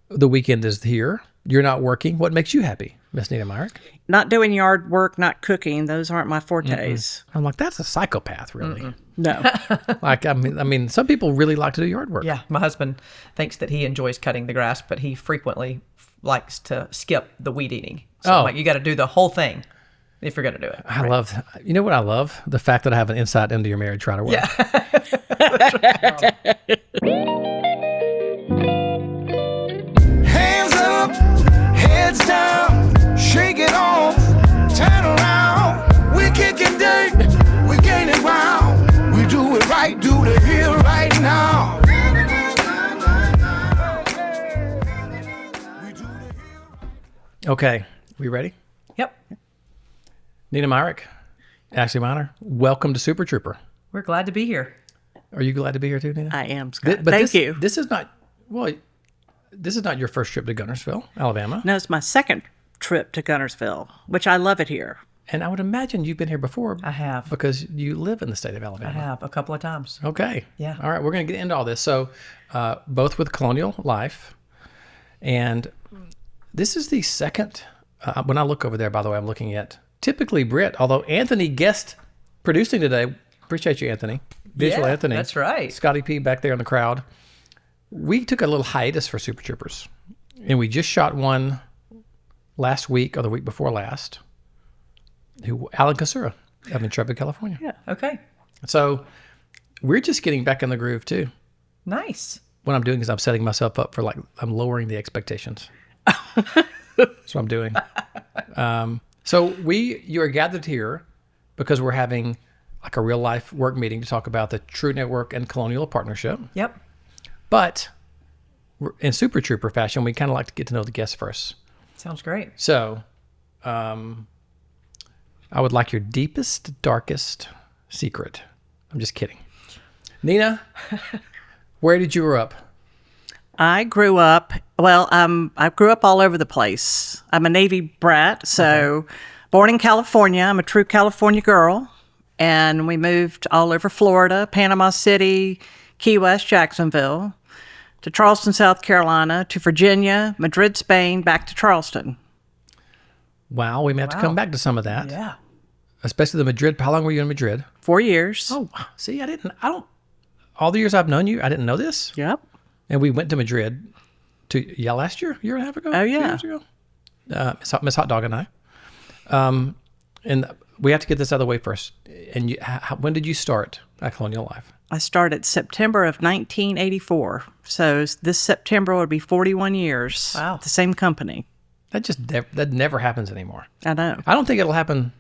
the weekend is here. You're not working. What makes you happy, Miss Nina Myrick? Not doing yard work, not cooking. Those aren't my fortes. I'm like, that's a psychopath, really. No. Like, I mean, some people really like to do yard work. Yeah, my husband thinks that he enjoys cutting the grass, but he frequently likes to skip the weed eating. So I'm like, you got to do the whole thing if you're going to do it. I love, you know what I love? The fact that I have an insight into your marriage right away. Yeah. Hands up, heads down, shake it off, turn around. We kicking dirt, we gaining ground. We do it right, do the here right now. Okay, we ready? Yep. Nina Myrick, Ashley Miner, welcome to Super Trooper. We're glad to be here. Are you glad to be here too, Nina? I am, Scott. But Thank you. This is not, well, this is not your first trip to Gunnersville, Alabama. No, it's my second trip to Gunnersville, which I love it here. And I would imagine you've been here before. I have. Because you live in the state of Alabama. I have a couple of times. Okay. Yeah. All right, we're going to get into all this. So, both with Colonial Life, and this is the second. When I look over there, by the way, I'm looking at typically Britt, although Anthony guest producing today. Appreciate you, Anthony. Visual Yeah, Anthony. that's right. Scotty P back there in the crowd. We took a little hiatus for Super Troopers, and we just shot one last week or the week before last. Alan Kasura of Intrepid, California. Yeah. Okay. So we're just getting back in the groove too. Nice. What I'm doing is I'm setting myself up for I'm lowering the expectations. That's what I'm doing. So you are gathered here because we're having like a real life work meeting to talk about the True Network and Colonial partnership. Yep. But in Super Trooper fashion, we kind of like to get to know the guests first. Sounds great. So I would like your deepest, darkest secret. I'm just kidding. Nina, where did you grow up? I grew up, I grew up all over the place. I'm a Navy brat, so born in California. I'm a true California girl. And we moved all over Florida, Panama City, Key West, Jacksonville, to Charleston, South Carolina, to Virginia, Madrid, Spain, back to Charleston. Wow, we may have to come back to some of that. Yeah. Especially the Madrid. How long were you in Madrid? 4 years. Oh, see, all the years I've known you, I didn't know this. Yep. And we went to Madrid last year and a half ago? Oh, yeah. 2 years ago. Miss Hot Dog and I. And we have to get this out of the way first. And when did you start at Colonial Life? I started September of 1984. So this September would be 41 years. Wow. At the same company. That never happens anymore. I know. I don't think it'll happen.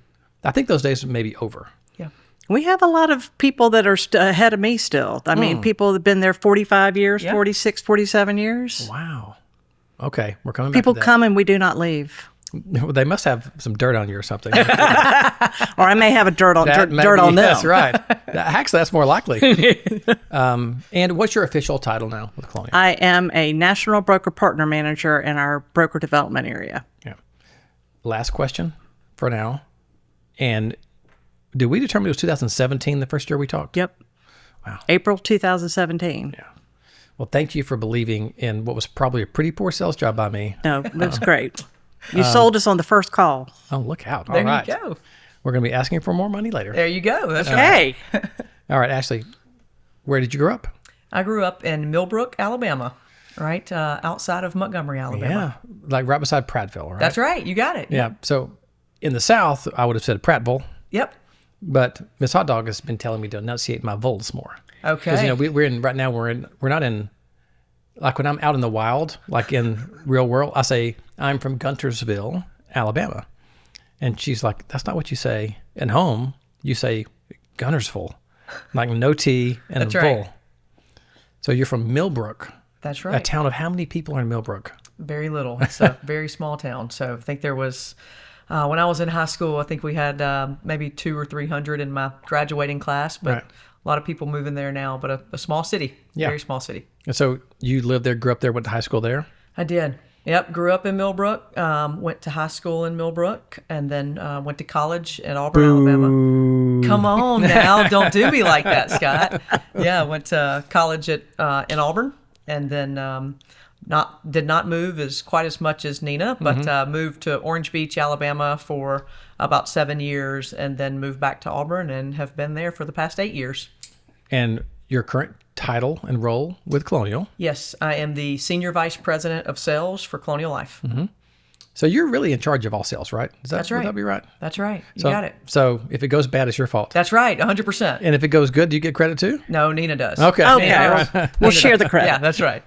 I think those days may be over. Yeah. We have a lot of people that are ahead of me still. I mean, people that have been there 45 years, 46, 47 years. Wow. Okay, we're coming back People to that. come and we do not leave. They must have some dirt on you or something. Or I may have a dirt on them. That's right. Actually, that's more likely. And what's your official title now with Colonial? I am a national broker partner manager in our broker development area. Yeah. Last question for now. And did we determine it was 2017 the first year we talked? Yep. Wow. April 2017. Yeah. Well, thank you for believing in what was probably a pretty poor sales job by me. No, it was great. You sold us on the first call. Oh, look out. There All right. you go. We're going to be asking for more money later. There you go. That's right. Hey, All right, Ashley, where did you grow up? I grew up in Millbrook, Alabama, right outside of Montgomery, Alabama. Yeah, like right beside Prattville, right? That's right. You got it. Yeah, so in the South, I would have said Prattville, Yep. but Miss Hot Dog has been telling me to enunciate my vowels more. Okay. Because, we're not in, like when I'm out in the wild, like in real world, I say, I'm from Guntersville, Alabama. And she's like, that's not what you say. At home, you say Guntersville, like no T and That's a right. vowel. So you're from Millbrook. That's A right. town of how many people are in Millbrook? Very little. It's a very small town. So I think there was, when I was in high school, I think we had maybe 200 or 300 in my graduating class, but Right. a lot of people moving there now, but a small city, Yeah. very small city. And so you lived there, grew up there, went to high school there? I did. Yep. Grew up in Millbrook, went to high school in Millbrook, and then went to college at Auburn, Alabama. Come on now. Don't do me like that, Scott. Yeah. Went to college in Auburn. and then did not move quite as much as Nina, but moved to Orange Beach, Alabama for about 7 years, and then moved back to Auburn and have been there for the past 8 years. And your current title and role with Colonial? Yes, I am the Senior Vice President of Sales for Colonial Life. So you're really in charge of all sales, right? That's right. Would that be right? That's right. You got it. So if it goes bad, it's your fault. That's right, 100%. And if it goes good, do you get credit too? No, Nina does. Okay. Okay. We'll share the credit. Yeah, that's right.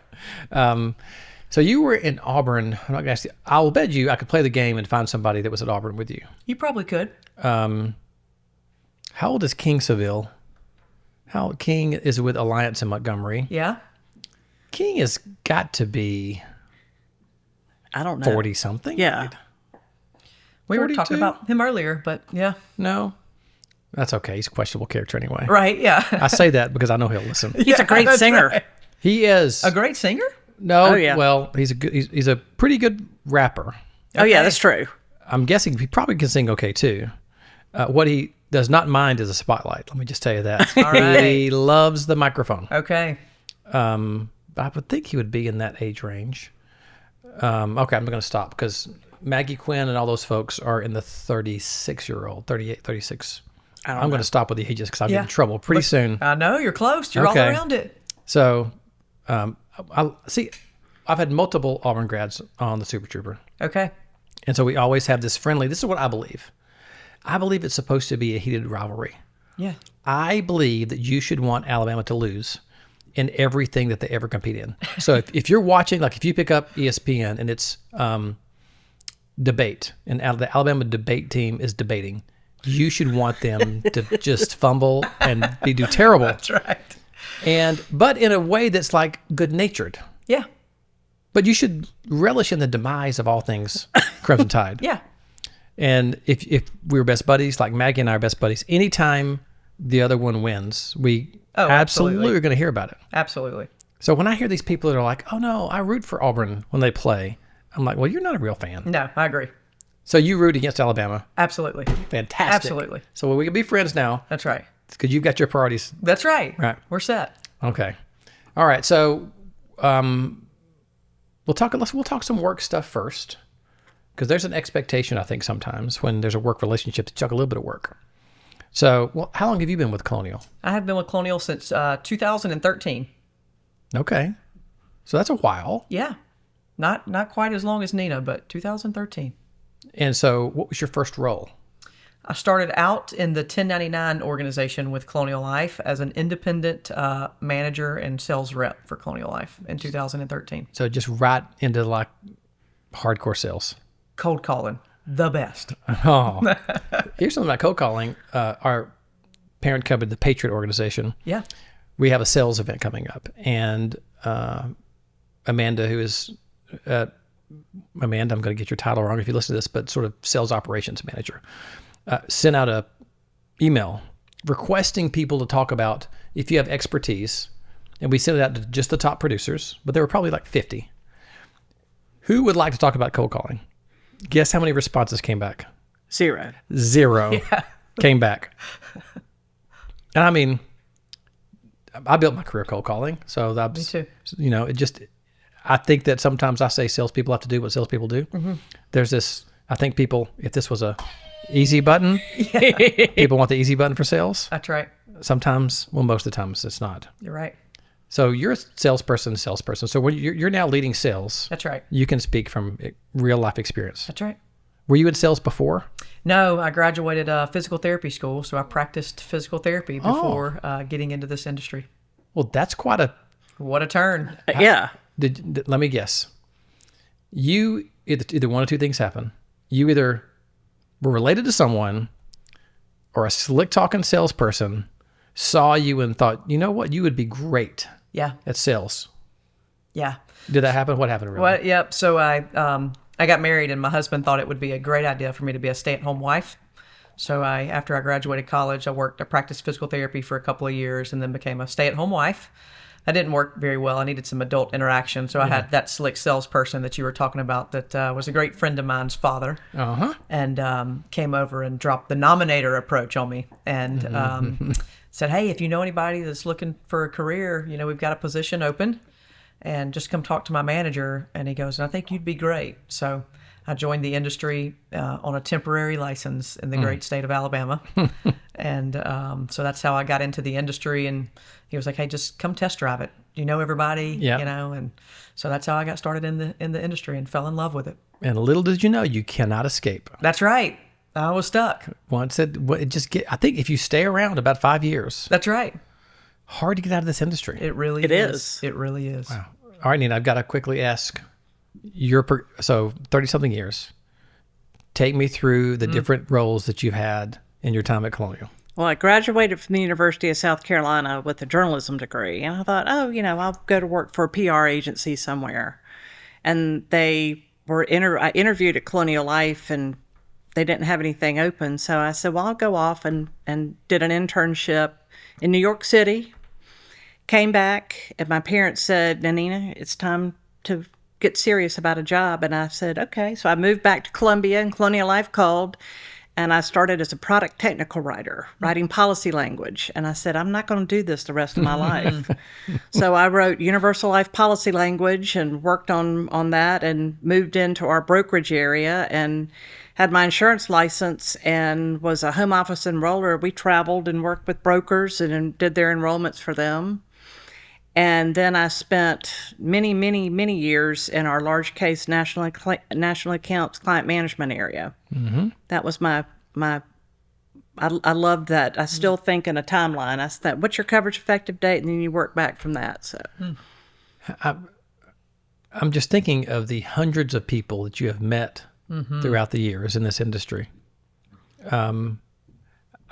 So you were in Auburn. I'm not going to ask you. I'll bet you I could play the game and find somebody that was at Auburn with you. You probably could. How old is King Seville? King is with Alliance in Montgomery. Yeah. King has got to be I don't know. 40 something. Yeah. Right? We were 42? talking about him earlier, but yeah. No, that's okay. He's a questionable character anyway. Right, yeah. I say that because I know he'll listen. He's a great that's singer. right. He is A great singer? No, Oh, yeah. well, he's a pretty good rapper. Oh, yeah, Okay. that's true. I'm guessing he probably can sing okay too. What he does not mind is a spotlight. Let me just tell you that. All right. He loves the microphone. Okay. I would think he would be in that age range. Okay, I'm going to stop because Maggie Quinn and all those folks are in the 36-year-old, 38, 36. I'm going to stop with the ages because I'll get in trouble pretty soon. I know, you're close. You're Okay. all around it. So, I've had multiple Auburn grads on the Super Trooper. Okay. And so we always have this friendly, this is what I believe. I believe it's supposed to be a heated rivalry. Yeah. I believe that you should want Alabama to lose in everything that they ever compete in. So if you're watching, like if you pick up ESPN and it's debate, and the Alabama debate team is debating, you should want them to just fumble and do terrible. That's right. But in a way that's like good-natured. Yeah. But you should relish in the demise of all things Crimson Tide. Yeah. And if we were best buddies, like Maggie and I are best buddies, anytime the other one wins, we absolutely are going to hear about it. Absolutely. So when I hear these people that are like, oh no, I root for Auburn when they play, I'm like, well, you're not a real fan. No, I agree. So you root against Alabama. Absolutely. Fantastic. Absolutely. So we can be friends now That's right. because you've got your priorities. That's right. Right. We're set. Okay. All right. So we'll talk some work stuff first. Because there's an expectation, I think, sometimes when there's a work relationship to chuck a little bit of work. So, well, how long have you been with Colonial? I have been with Colonial since 2013. Okay. So that's a while. Yeah. Not quite as long as Nina, but 2013. And so what was your first role? I started out in the 1099 organization with Colonial Life as an independent manager and sales rep for Colonial Life in 2013. So just right into like hardcore sales. Cold calling, the best. Oh. Here's something about cold calling. Our parent company, the Patriot Organization, Yeah. we have a sales event coming up. And Amanda, who is... Amanda, I'm going to get your title wrong if you listen to this, but sort of sales operations manager, sent out a email requesting people to talk about if you have expertise, and we sent it out to just the top producers, but there were probably like 50. Who would like to talk about cold calling? Guess how many responses came back? 0. 0 came back. And I mean, I built my career cold calling, so that's, Me too. you know, I think that sometimes I say salespeople have to do what salespeople do. Mm-hmm. There's this, I think people, if this was a easy button, people want the easy button for sales. That's right. Sometimes, well, most of the times it's not. You're right. So you're a salesperson. So when you're now leading sales, That's right. you can speak from real life experience. That's right. Were you in sales before? No, I graduated physical therapy school, so I practiced physical therapy before getting into this industry. Well, that's quite a... What a turn. Yeah. Let me guess. You, either one or two things happen. You either were related to someone or a slick talking salesperson saw you and thought, you know what, you would be great Yeah. at sales. Yeah. Did that happen? What happened? Really? Well, yep. So I got married, and my husband thought it would be a great idea for me to be a stay-at-home wife. So after I graduated college, I practiced physical therapy for a couple of years, and then became a stay-at-home wife. That didn't work very well. I needed some adult interaction, so I had that slick salesperson that you were talking about that was a great friend of mine's father, and came over and dropped the nominator approach on me, and said, "Hey, if you know anybody that's looking for a career, we've got a position open." and just come talk to my manager. And he goes, I think you'd be great. So I joined the industry on a temporary license in the great state of Alabama. And so that's how I got into the industry. And he was like, hey, just come test drive it. You know everybody, Yeah. you know. And so that's how I got started in the industry and fell in love with it. And little did you know, you cannot escape. That's right. I was stuck. Once I think if you stay around about 5 years, That's right. hard to get out of this industry. It really It is. is. It really is. Wow. All right, Nina, I've got to quickly ask, so 30-something years, take me through the different roles that you've had in your time at Colonial. Well, I graduated from the University of South Carolina with a journalism degree, and I thought, I'll go to work for a PR agency somewhere. And I interviewed at Colonial Life, and they didn't have anything open. So I said, well, I'll go off and did an internship in New York City. Came back, and my parents said, Nina, it's time to get serious about a job. And I said, okay. So I moved back to Columbia, and Colonial Life called, and I started as a product technical writer, writing policy language. And I said, I'm not going to do this the rest of my life. So I wrote Universal Life Policy Language and worked on that, and moved into our brokerage area and had my insurance license and was a home office enroller. We traveled and worked with brokers and did their enrollments for them. And then I spent many, many, many years in our large case national accounts client management area. Mm-hmm. That was I loved that. I still think in a timeline. I said, what's your coverage effective date? And then you work back from that. So I'm just thinking of the hundreds of people that you have met throughout the years in this industry. I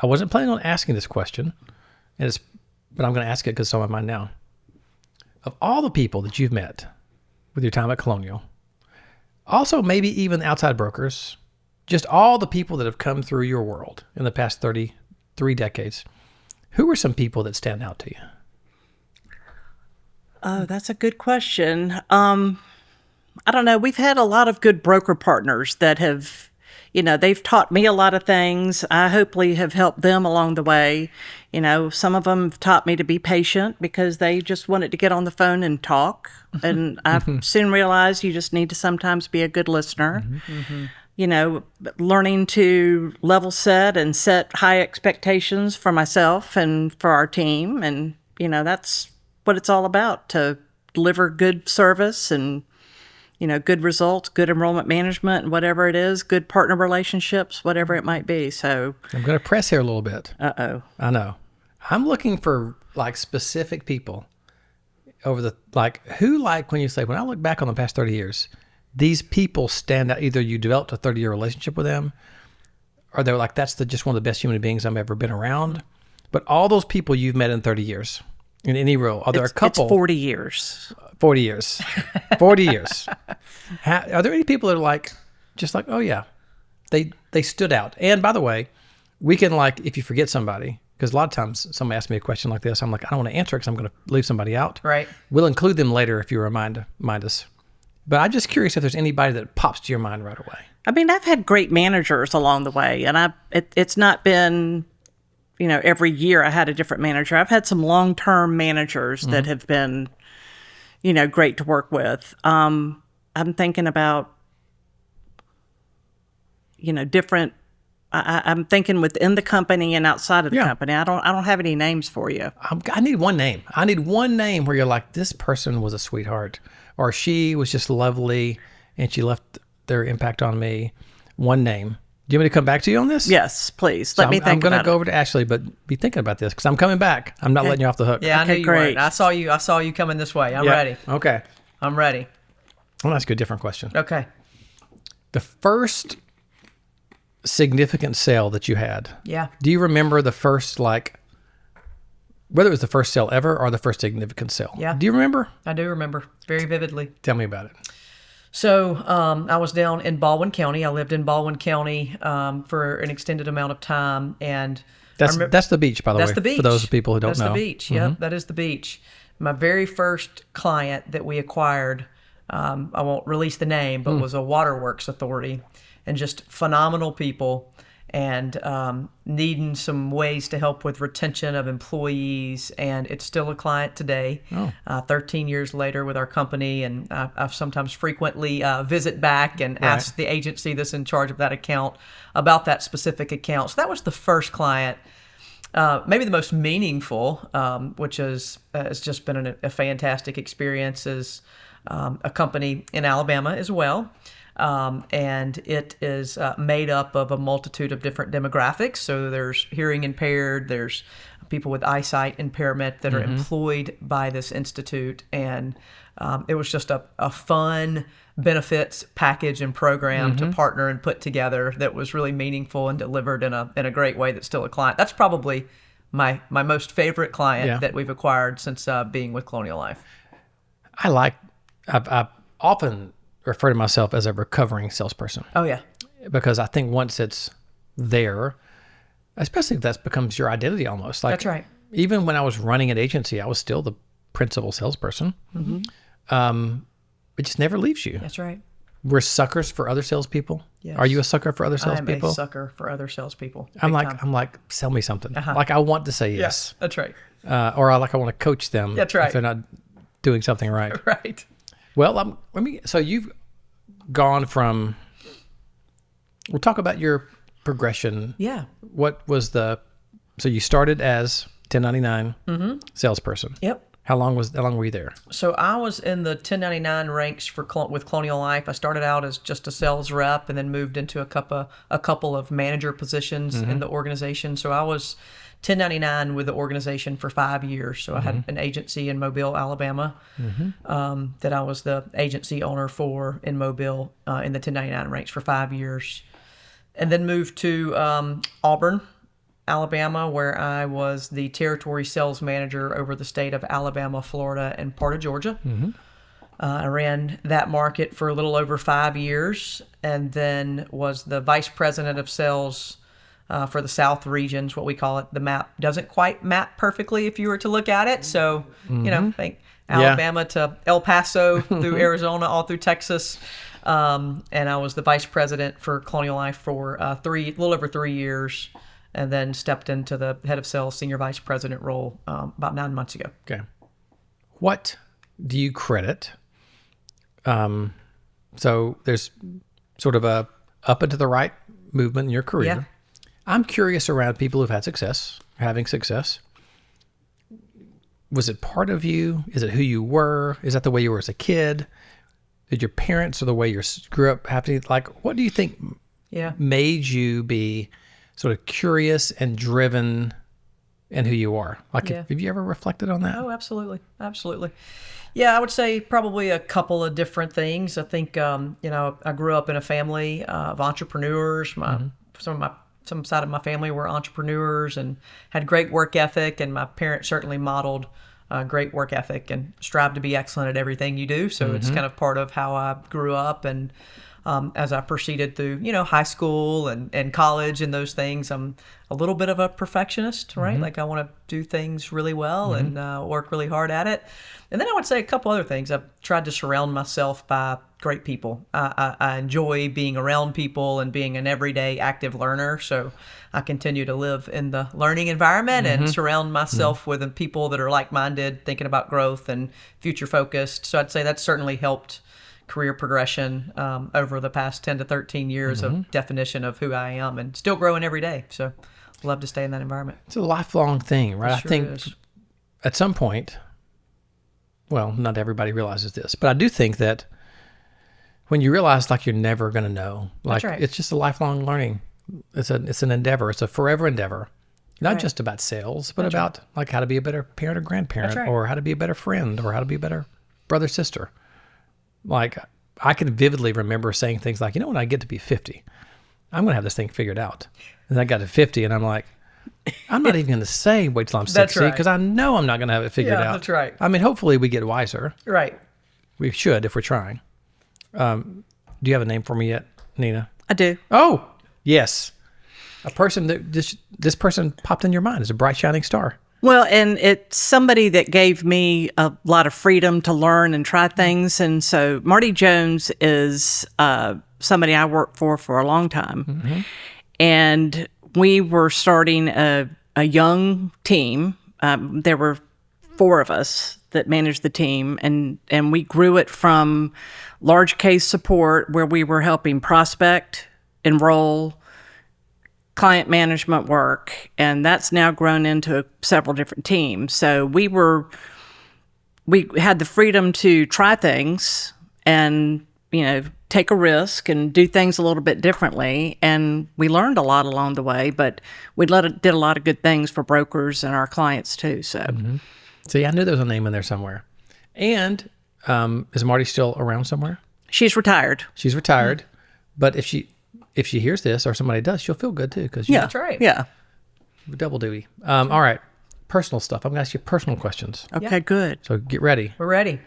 wasn't planning on asking this question, but I'm going to ask it because it's on my mind now. Of all the people that you've met with your time at Colonial, also maybe even outside brokers, just all the people that have come through your world in the past 33 decades, who are some people that stand out to you? Oh, that's a good question. I don't know. We've had a lot of good broker partners that have, they've taught me a lot of things. I hopefully have helped them along the way. Some of them have taught me to be patient because they just wanted to get on the phone and talk. And I've soon realized you just need to sometimes be a good listener. Learning to level set and set high expectations for myself and for our team. And, that's what it's all about, to deliver good service and good results, good enrollment management, and whatever it is, good partner relationships, whatever it might be. So I'm going to press here a little bit. Uh-oh. I know. I'm looking for specific people who when you say, when I look back on the past 30 years, these people stand out. Either you developed a 30-year relationship with them, or they're like, that's just one of the best human beings I've ever been around. But all those people you've met in 30 years, in any role, are there a couple? It's 40 years. 40 years. 40 years. Are there any people that are oh yeah, they stood out? And by the way, we can if you forget somebody, because a lot of times somebody asks me a question like this, I'm like, I don't want to answer it because I'm going to leave somebody out. Right. We'll include them later if you remind us. But I'm just curious if there's anybody that pops to your mind right away. I mean, I've had great managers along the way, and it's not been, every year I had a different manager. I've had some long-term managers that have been, great to work with. I'm thinking about, different. I'm thinking within the company and outside of the company. I don't have any names for you. I need one name. I need one name where you're like, this person was a sweetheart, or she was just lovely, and she left their impact on me. One name. Do you want me to come back to you on this? Yes, please. Let me think about it. I'm going to go over to Ashley, but be thinking about this because I'm coming back. I'm not letting you off the hook. Yeah, I knew you were. I saw you coming this way. I'm ready. Okay. I'm ready. I'll ask you a different question. Okay. The first significant sale that you had. Yeah. Do you remember the first, whether it was the first sale ever or the first significant sale? Yeah. Do you remember? I do remember very vividly. Tell me about it. So I was down in Baldwin County. I lived in Baldwin County for an extended amount of time, and that's the beach, by the way. That's the beach. For those people who don't know. That's the beach. Yep, that is the beach. My very first client that we acquired, I won't release the name, but was a waterworks authority, and just phenomenal people. and needing some ways to help with retention of employees. And it's still a client today, 13 years later with our company. And I sometimes frequently visit back and ask the agency that's in charge of that account about that specific account. So that was the first client. Maybe the most meaningful, which has just been a fantastic experience, is a company in Alabama as well. And it is made up of a multitude of different demographics. So there's hearing impaired, there's people with eyesight impairment that are employed by this institute. And it was just a fun benefits package and program to partner and put together that was really meaningful and delivered in a great way that's still a client. That's probably my most favorite client that we've acquired since being with Colonial Life. I've often refer to myself as a recovering salesperson. Oh, yeah. Because I think once it's there, especially if that becomes your identity almost. Like, that's right. Even when I was running an agency, I was still the principal salesperson. It just never leaves you. That's right. We're suckers for other salespeople. Yes. Are you a sucker for other salespeople? I'm a sucker for other salespeople. I'm like, sell me something. Like I want to say yes. Yes, that's right. Or I want to coach them. That's right. If they're not doing something right. Right. Well, so you've gone from, we'll talk about your progression. Yeah. What was so you started as 1099 salesperson. Yep. How long were you there? So I was in the 1099 ranks with Colonial Life. I started out as just a sales rep and then moved into a couple of manager positions in the organization. So I was 1099 with the organization for 5 years. So I had an agency in Mobile, Alabama, that I was the agency owner for in Mobile in the 1099 ranks for 5 years. And then moved to Auburn, Alabama, where I was the territory sales manager over the state of Alabama, Florida, and part of Georgia. I ran that market for a little over 5 years and then was the vice president of sales for the South regions, what we call it. The map doesn't quite map perfectly if you were to look at it. So, think Alabama to El Paso through Arizona, all through Texas. And I was the vice president for Colonial Life for a little over 3 years, and then stepped into the head of sales, senior vice president role about 9 months ago. Okay. What do you credit? So there's sort of a up and to the right movement in your career. Yeah. I'm curious around people who've had success, having success. Was it part of you? Is it who you were? Is that the way you were as a kid? Did your parents or the way you grew up have to, what do you think made you be sort of curious and driven in who you are? Have you ever reflected on that? Oh, absolutely. Absolutely. Yeah, I would say probably a couple of different things. I think, I grew up in a family of entrepreneurs. Some side of my family were entrepreneurs and had great work ethic, and my parents certainly modeled great work ethic and strive to be excellent at everything you do. So it's kind of part of how I grew up. And as I proceeded through, high school and college and those things, I'm a little bit of a perfectionist, right? Like I want to do things really well and work really hard at it. And then I would say a couple other things. I've tried to surround myself by great people. I enjoy being around people and being an everyday active learner. So I continue to live in the learning environment and surround myself with people that are like-minded, thinking about growth and future focused. So I'd say that's certainly helped career progression over the past 10 to 13 years of definition of who I am, and still growing every day. So love to stay in that environment. It's a lifelong thing, right? It I sure think is. At some point, well, not everybody realizes this, but I do think that when you realize you're never going to know, That's right. It's just a lifelong learning. It's an endeavor. It's a forever endeavor. Not just about sales, but about how to be a better parent or grandparent, or how to be a better friend, or how to be a better brother, sister. I can vividly remember saying things like, when I get to be 50, I'm going to have this thing figured out. And I got to 50 and I'm like, I'm not even going to say wait till I'm 60 because I know I'm not going to have it figured out. That's right. I mean, hopefully we get wiser. Right. We should if we're trying. Do you have a name for me yet, Nina? I do. Oh, yes. A person that this person popped in your mind as a bright shining star. Well, and it's somebody that gave me a lot of freedom to learn and try things. And so Marty Jones is somebody I worked for a long time. and we were starting a young team. There were 4 of us that managed the team, and we grew it from large case support, where we were helping prospect, enroll, client management work, and that's now grown into several different teams. So we had the freedom to try things and, take a risk and do things a little bit differently. And we learned a lot along the way, but we did a lot of good things for brokers and our clients too. So, See, I knew there was a name in there somewhere. And is Marty still around somewhere? she's retired. She's retired, but if she hears this or somebody does, she'll feel good too because Yeah, That's right. Yeah. double duty. All right, personal stuff. I'm gonna ask you personal questions. Okay, good. So get ready. We're ready.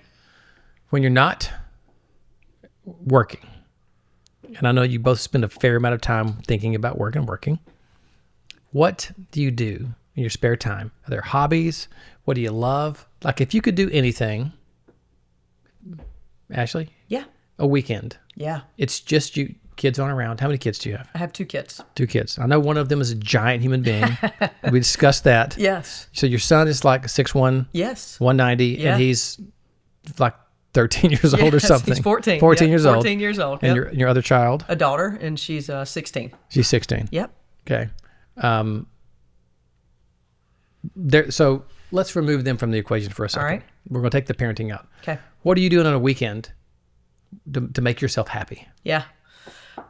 When you're not working, and I know you both spend a fair amount of time thinking about work and working, what do you do in your spare time? Are there hobbies? What do you love? Like if you could do anything, Ashley, Yeah. a weekend. Yeah. It's just you, kids aren't around. How many kids do you have? I have 2 kids. 2 kids. I know one of them is a giant human being. We discussed that. Yes. So your son is like 6'1", Yes. 190, Yeah. and he's like 13 years old or Yes, something. He's 14. 14 Yep, years old. 14 years old. And Yep. your other child? A daughter, and she's 16. She's 16. Yep. Okay. So let's remove them from the equation for a second. All right. We're going to take the parenting out. Okay. What are you doing on a weekend to make yourself happy? Yeah.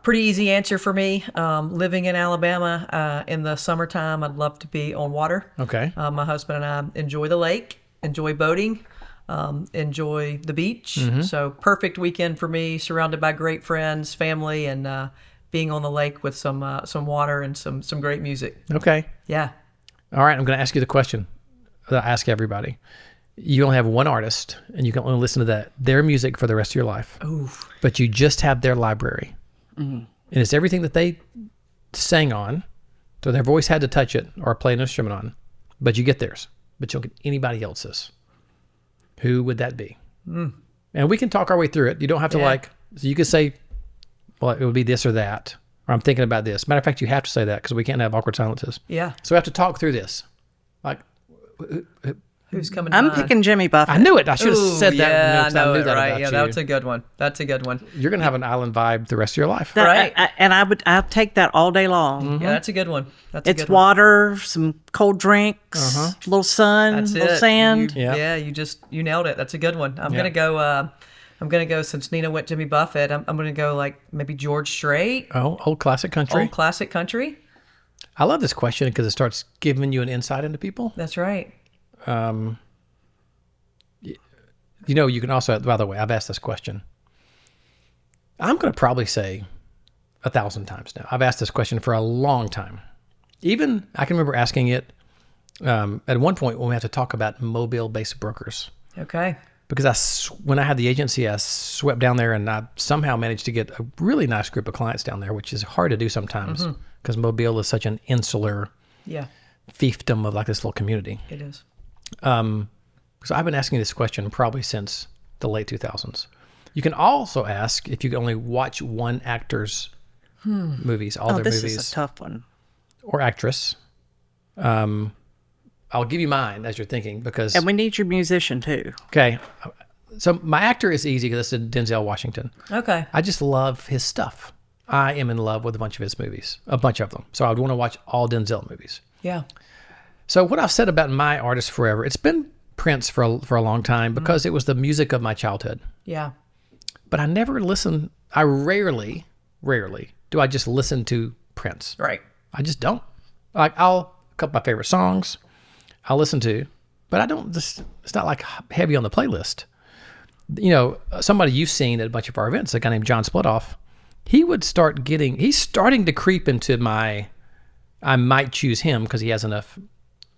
Pretty easy answer for me. Living in Alabama in the summertime, I'd love to be on water. Okay. My husband and I enjoy the lake, enjoy boating, enjoy the beach. Mm-hmm. So perfect weekend for me, surrounded by great friends, family, and being on the lake with some water and some great music. Okay. Yeah. All right. I'm going to ask you the question that I ask everybody. You only have one artist, and you can only listen to their music for the rest of your life. Ooh. But you just have their library. And it's everything that they sang on. So their voice had to touch it or play an instrument on. But you get theirs. But you don't get anybody else's. Who would that be? And we can talk our way through it. You don't have to so you could say, well, it would be this or that. Or I'm thinking about this. Matter of fact, you have to say that because we can't have awkward silences. Yeah. So we have to talk through this. Like, Who's coming to I'm mind? picking Jimmy Buffett. I knew it. I should have Ooh, said that. Yeah, because I know knew it, that right? about Yeah, you. that's a good one. That's a good one. You're going to have an island vibe the rest of your life. Right. I'll take that all day long. Yeah, that's a good one. That's a It's good one. water, some cold drinks, a little sun, That's little it. sand. Yeah. You nailed it. That's a good one. I'm gonna go. I'm gonna go since Nina went Jimmy Buffett. I'm gonna go like maybe George Strait, Oh, old classic country. old classic country. I love this question because it starts giving you an insight into people. That's right. You know, you can also, by the way, I've asked this question. I'm going to probably say 1,000 times now. I've asked this question for a long time. Even, I can remember asking it at one point when we had to talk about mobile-based brokers. Okay. Because when I had the agency, I swept down there and I somehow managed to get a really nice group of clients down there, which is hard to do sometimes because Mobile is such an insular Yeah, fiefdom of like this little community. it is. So I've been asking this question probably since the late 2000s. You can also ask if you can only watch one actor's movies, all their This movies, is a tough one. or actress. I'll give you mine as you're thinking because, And we need your musician too. okay, so my actor is easy because it's Denzel Washington. Okay. I just love his stuff. I am in love with a bunch of his movies, a bunch of them. So I would want to watch all Denzel movies. Yeah. So what I've said about my artist forever, it's been Prince for a long time because it was the music of my childhood. Yeah. But I never listen. I rarely do I just listen to Prince. Right. I just don't. Like a couple of my favorite songs I'll listen to, but I don't just, it's not like heavy on the playlist. You know, somebody you've seen at a bunch of our events, a guy named John Splitoff, he's starting to creep into I might choose him because he has enough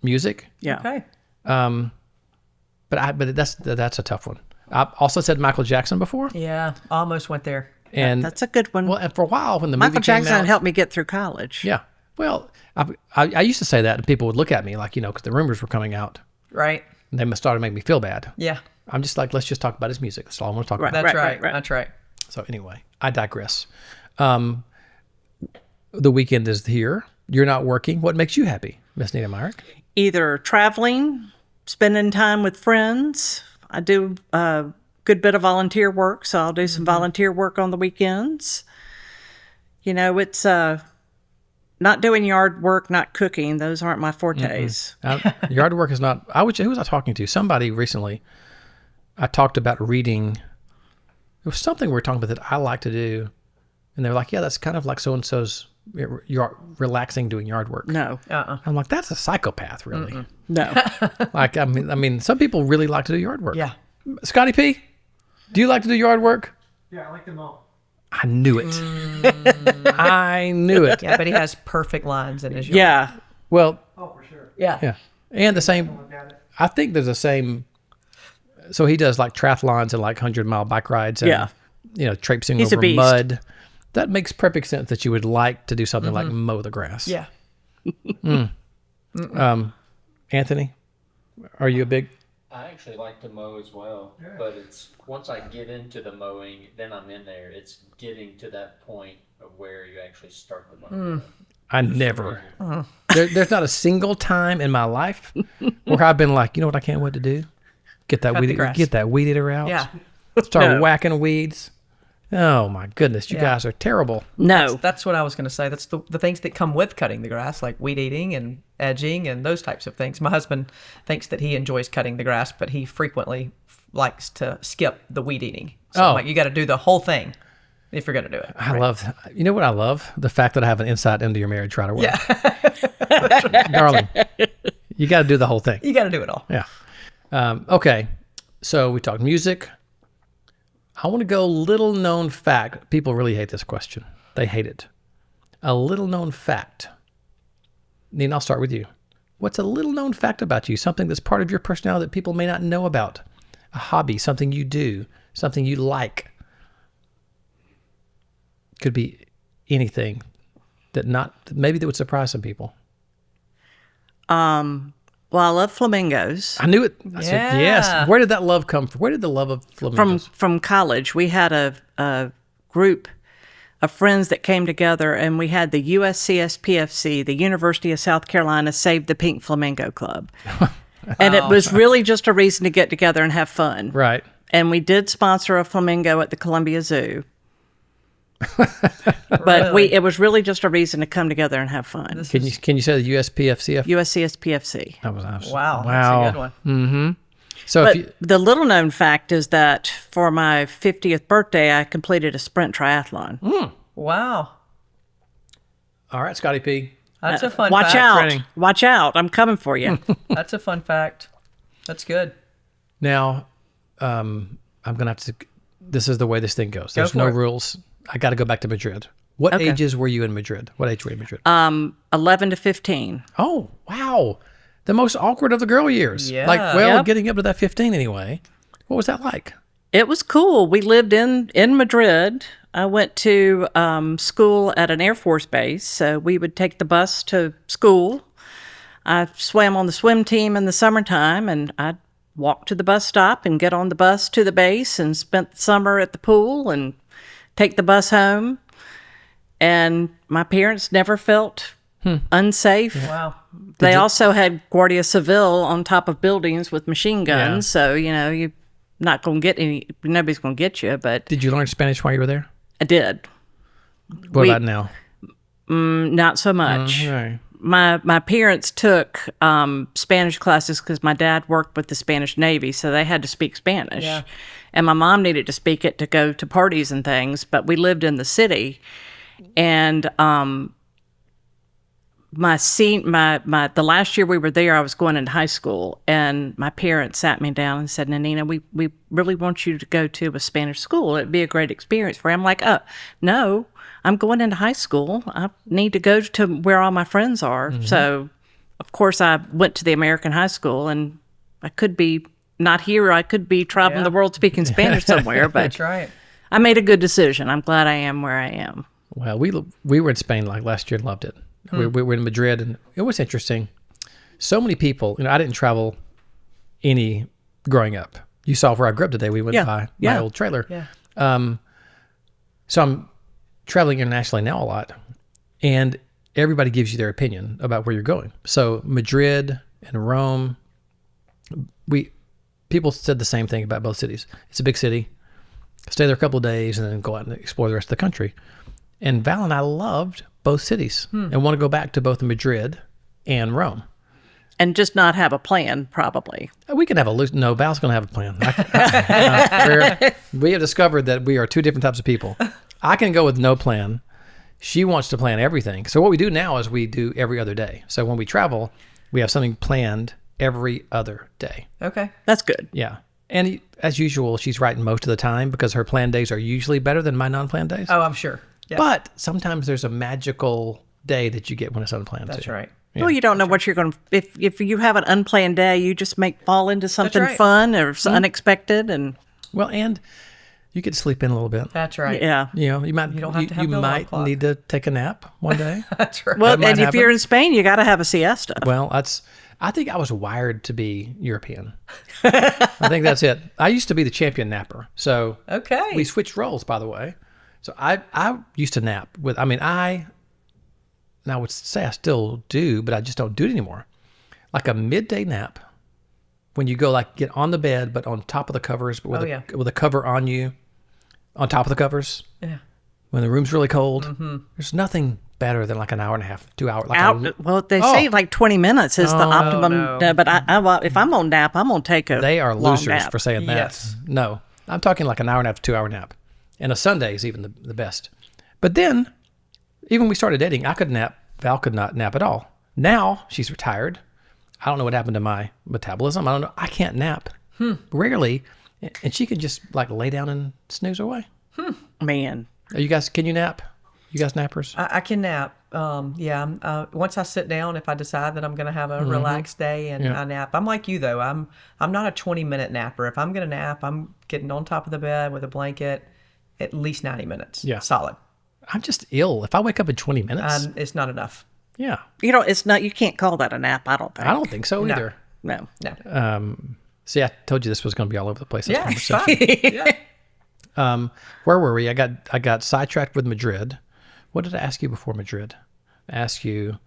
music. Yeah. Okay. But that's a tough one. I also said Michael Jackson before. Yeah. Almost went there. And That's a good one. well, and for a while when the Michael movie came Jackson out, helped me get through college. yeah. Well, I used to say that, and people would look at me like, because the rumors were coming out, Right. and they started to make me feel bad. Yeah. I'm just like, let's just talk about his music. That's all I want to talk about. That's right. right. That's right. So anyway, I digress. the weekend is here. You're not working. What makes you happy, Miss Nina Myrick? Either traveling, spending time with friends. I do a good bit of volunteer work, so I'll do some volunteer work on the weekends. You know, it's not doing yard work, not cooking. Those aren't my fortes. Yard work is not. Who was I talking to? Somebody recently. I talked about reading. It was something we were talking about that I like to do, and they were like, "Yeah, that's kind of like so and so's. You're relaxing doing yard work." No. I'm like, "That's a psychopath, really." No. Like, I mean, some people really like to do yard work. Yeah. Scotty P, do you like to do yard work? Yeah, I like them all. I knew it. I knew it. Yeah, but he has perfect lines in his yard. Yeah. Well, Oh, for sure. Yeah. yeah, and the same. Look at it. I think there's the same. So he does like triathlons and like 100-mile bike rides. And, Yeah. You know, traipsing He's a over beast. mud. That makes perfect sense that you would like to do something like mow the grass. Yeah. Anthony, are you a big? I actually like to mow as well, but it's once I get into the mowing, then I'm in there. It's getting to that point of where you actually start the mowing. I never. There's not a single time in my life where I've been like, you know what, I can't wait to do? Get that Cut the grass. weed eater out. Yeah. Start No. whacking weeds. Oh my goodness, you guys are terrible. No. That's what I was going to say. That's the things that come with cutting the grass, like weed eating and edging and those types of things. My husband thinks that he enjoys cutting the grass, but he frequently likes to skip the weed eating. So I'm like, you got to do the whole thing if you're going to do it. I love, you know what I love? The fact that I have an insight into your marriage right away. Yeah. Darling, you got to do the whole thing. You got to do it all. Yeah. Okay. So we talked music. I want to go little known fact. People really hate this question. They hate it. A little known fact. Nina, I'll start with you. What's a little known fact about you? Something that's part of your personality that people may not know about. A hobby, something you do, something you like. Could be anything maybe that would surprise some people. Well, I love flamingos. I knew it. I said, yes. Yeah. Where did that love come from? Where did the love of flamingos? From college, we had a group of friends that came together, and we had the USCSPFC, the University of South Carolina, Save the Pink Flamingo Club. And it was really just a reason to get together and have fun. Right. And we did sponsor a flamingo at the Columbia Zoo. But it was really just a reason to come together and have fun. Can you say the USPFCF? USCSPFC. That was awesome. Wow. Wow. That's a good one. So But if you, the little known fact is that for my 50th birthday, I completed a sprint triathlon. Wow. all right, Scotty P. That's a fun Watch fact. out. Training. Watch out. I'm coming for you. That's a fun fact. That's good. Now, I'm gonna have to. This is the way this thing goes. Go There's for no it. rules. I got to go back to Madrid. What Okay. ages were you in Madrid? What age were you in Madrid? 11 to 15. Oh, wow. The most awkward of the girl years. Yeah. Like, well, Yep. getting up to that 15 anyway. What was that like? It was cool. We lived in Madrid. I went to school at an Air Force base, so we would take the bus to school. I swam on the swim team in the summertime, and I'd walk to the bus stop and get on the bus to the base and spent the summer at the pool and take the bus home. And my parents never felt unsafe. Wow. They also had Guardia Civil on top of buildings with machine guns, so, you're not going to get nobody's going to get you, but Did you learn Spanish while you were there? I did. What about now? Not so much. Right. My parents took Spanish classes because my dad worked with the Spanish Navy, so they had to speak Spanish. Yeah. And my mom needed to speak it to go to parties and things, but we lived in the city. And the last year we were there, I was going into high school, and my parents sat me down and said, "Nanina, we really want you to go to a Spanish school. It'd be a great experience for you." I'm like, no, I'm going into high school. I need to go to where all my friends are. So, of course, I went to the American high school, and I could be not here. I could be traveling the world speaking Spanish somewhere, but That's right. I made a good decision. I'm glad I am where I am. Well, we were in Spain like last year and loved it. We were in Madrid, and it was interesting. So many people, I didn't travel any growing up. You saw where I grew up today. We went by my Yeah. old trailer. Yeah. So I'm traveling internationally now a lot. and everybody gives you their opinion about where you're going. So Madrid and Rome, people said the same thing about both cities. It's a big city. Stay there a couple of days and then go out and explore the rest of the country. And Val and I loved both cities and want to go back to both Madrid and Rome. And just not have a plan, probably. We can have no, Val's going to have a plan. We have discovered that we are two different types of people. I can go with no plan. She wants to plan everything. So what we do now is we do every other day. So when we travel, we have something planned every other day. Okay. That's good. Yeah. And as usual, she's right most of the time because her planned days are usually better than my non-planned days. Oh, I'm sure. Yeah. But sometimes there's a magical day that you get when it's unplanned. That's too. right. Well, you don't know what you're going to. If you have an unplanned day, you just fall into something right. fun or unexpected, and Well, and you could sleep in a little bit. That's right. yeah. You know, you might don't have to have you no alarm might clock. need to take a nap one day. That's right. Well, might and if happen. you're in Spain, you got to have a siesta. Well, I think I was wired to be European. I think that's it. I used to be the champion napper. So Okay. we switched roles, by the way. So I used to nap with. I would say I still do, but I just don't do it anymore. Like a midday nap, when you go like get on the bed, but on top of the covers, but with a cover on you, on top of the covers. Yeah. When the room's really cold, there's nothing better than like an hour and a half, 2 hours. Like Well, they say like 20 minutes is the optimum. no. But if I'm on nap, I'm gonna take a. they are long losers nap. for saying that. Yes. No, I'm talking like an hour and a half, 2 hour nap, and a Sunday is even the best. But then, even when we started dating, I could nap. Val could not nap at all. Now she's retired. I don't know what happened to my metabolism. I don't know. I can't nap. Rarely, and she can just like lay down and snooze away. Man, Are you guys? Can you nap? You guys nappers? I can nap. Once I sit down, if I decide that I'm going to have a relaxed day and I nap, I'm like you though. I'm not a 20-minute napper. If I'm going to nap, I'm getting on top of the bed with a blanket, at least 90 minutes. Yeah. Solid. I'm just ill. If I wake up in 20 minutes, It's not enough. yeah, it's not. You can't call that a nap. I don't think. I don't think so No. either. No. No. See, I told you this was going to be all over the place. This Yeah. It's conversation. fine. Yeah. Where were we? I got sidetracked with Madrid. What did I ask you before Madrid? I asked you.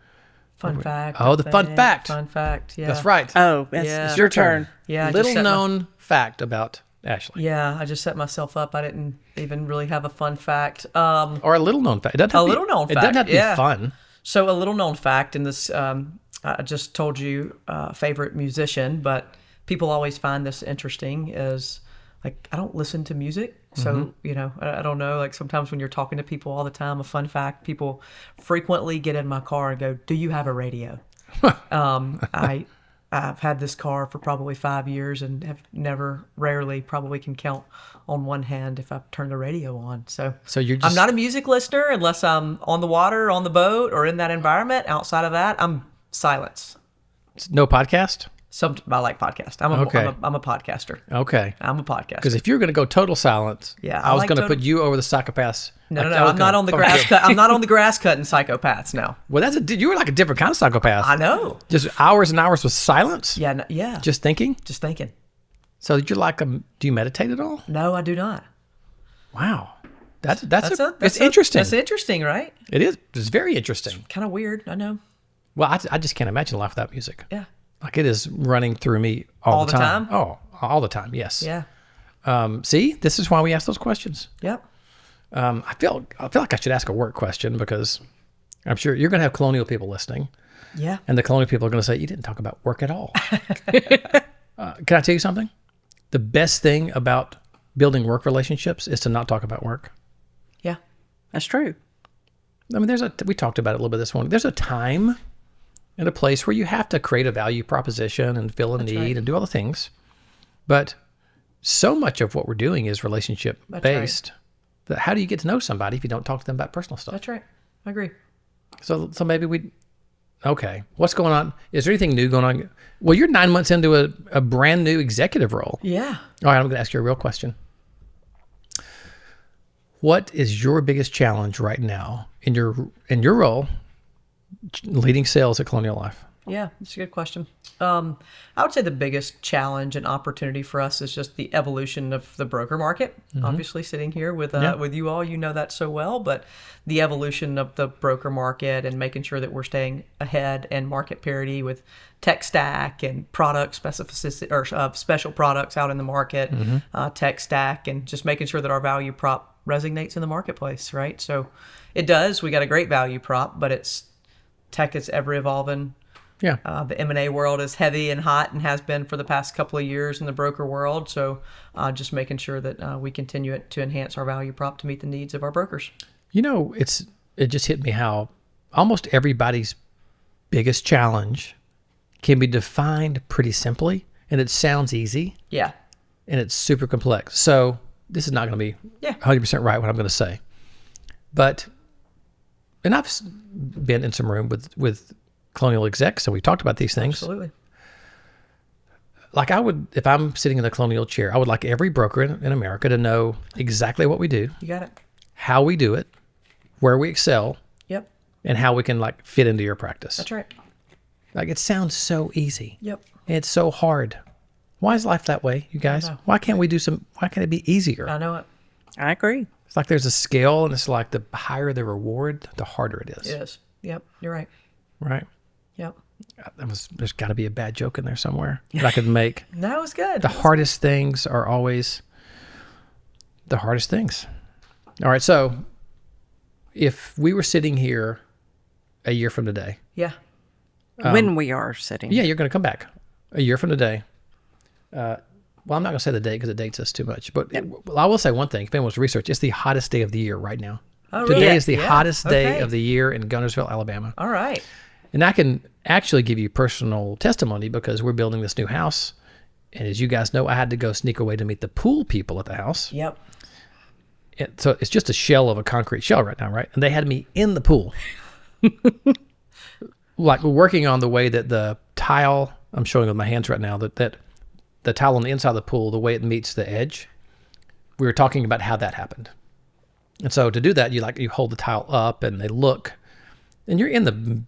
Fun fact. Oh, I the fun think. fact. Fun fact. Yeah. That's right. Oh, Yeah. it's your turn. Yeah. I just Little set my- known fact about Ashley, Yeah. I just set myself up. I didn't even really have a fun fact. or a little known fact. It doesn't have to be- little known It doesn't fact, have to yeah. be fun. So a little known fact in this, I just told you favorite musician, but people always find this interesting is like, I don't listen to music. So, I don't know, like sometimes when you're talking to people all the time, a fun fact, people frequently get in my car and go, do you have a radio? I've had this car for probably 5 years and have rarely probably can count on one hand if I've turned the radio on. So you're just I'm not a music listener unless I'm on the water, on the boat, or in that environment. Outside of that, I'm silence. no podcast. I like podcast. I'm a podcaster. Okay, I'm a podcaster. because if you're going to go total silence, Yeah, I I was like going to total- put you over the psychopaths. No, I I'm was not gonna on the fuck grass you. cut. I'm not on the grass cutting psychopaths. No, Well, you were like a different kind of psychopath. I know. Just hours and hours with silence. Yeah, yeah. Just thinking. Just thinking. So you're like do you meditate at all? No, I do not. Wow, it's That's interesting. That's interesting, right? It is. It's very interesting. Kind of weird. I know. Well, I just can't imagine life without music. Yeah. Like it is running through me all All the time? Oh, all the time. Yes. Yeah. See, this is why we ask those questions. Yep. I feel like I should ask a work question because I'm sure you're going to have Colonial people listening, Yeah. and the Colonial people are going to say you didn't talk about work at all. Can I tell you something? The best thing about building work relationships is to not talk about work. Yeah. That's true. I mean, we talked about it a little bit this morning. There's a time and a place where you have to create a value proposition and fill a need right. and do all the things. But so much of what we're doing is relationship based. But how do you get to know somebody if you don't talk to them about personal stuff? That's right. I agree. So maybe okay. What's going on? Is there anything new going on? Well, you're 9 months into a brand new executive role. Yeah. All right, I'm going to ask you a real question. What is your biggest challenge right now in your role leading sales at Colonial Life? Yeah, that's a good question. I would say the biggest challenge and opportunity for us is just the evolution of the broker market. Obviously, sitting here with you all, you know that so well. But the evolution of the broker market and making sure that we're staying ahead and market parity with tech stack and product specificity or special products out in the market, tech stack, and just making sure that our value prop resonates in the marketplace. Right. So it does. We got a great value prop, but it's tech is ever evolving. Yeah. The M&A world is heavy and hot and has been for the past couple of years in the broker world. So just making sure that we continue to enhance our value prop to meet the needs of our brokers. You know, it just hit me how almost everybody's biggest challenge can be defined pretty simply, and it sounds easy, Yeah. and it's super complex. So this is not going to be 100% right what I'm going to say. But, and I've been in some room with Colonial execs, so we talked about these things. Absolutely. Like I would, if I'm sitting in the Colonial chair, I would like every broker in America to know exactly what we do, You got it. how we do it, where we excel, Yep. and how we can like fit into your practice. That's right. Like it sounds so easy. Yep. It's so hard. Why is life that way, you guys? know. Why can't it be easier? I know it. I agree. It's like there's a scale, and it's like the higher the reward, the harder it is. It is. Yep. You're right. Right? Yep. There's got to be a bad joke in there somewhere that I could make. That was good. The hardest things are always the hardest things. All right, so if we were sitting here a year from today, Yeah. When we are sitting. yeah, you're going to come back a year from today. Well, I'm not going to say the date because it dates us too much, but well, I will say one thing. If anyone wants to research, it's the hottest day of the year right now. Oh, really? Today is the Yeah. hottest day Okay. of the year in Guntersville, Alabama. All right. And I can actually give you personal testimony because we're building this new house. And as you guys know, I had to go sneak away to meet the pool people at the house. Yep. So it's just a shell of a concrete shell right now, right? And they had me in the pool. Like we're working on the way that the tile, I'm showing with my hands right now, that the tile on the inside of the pool, the way it meets the edge. We were talking about how that happened. And so to do that, you hold the tile up and they look, and you're in the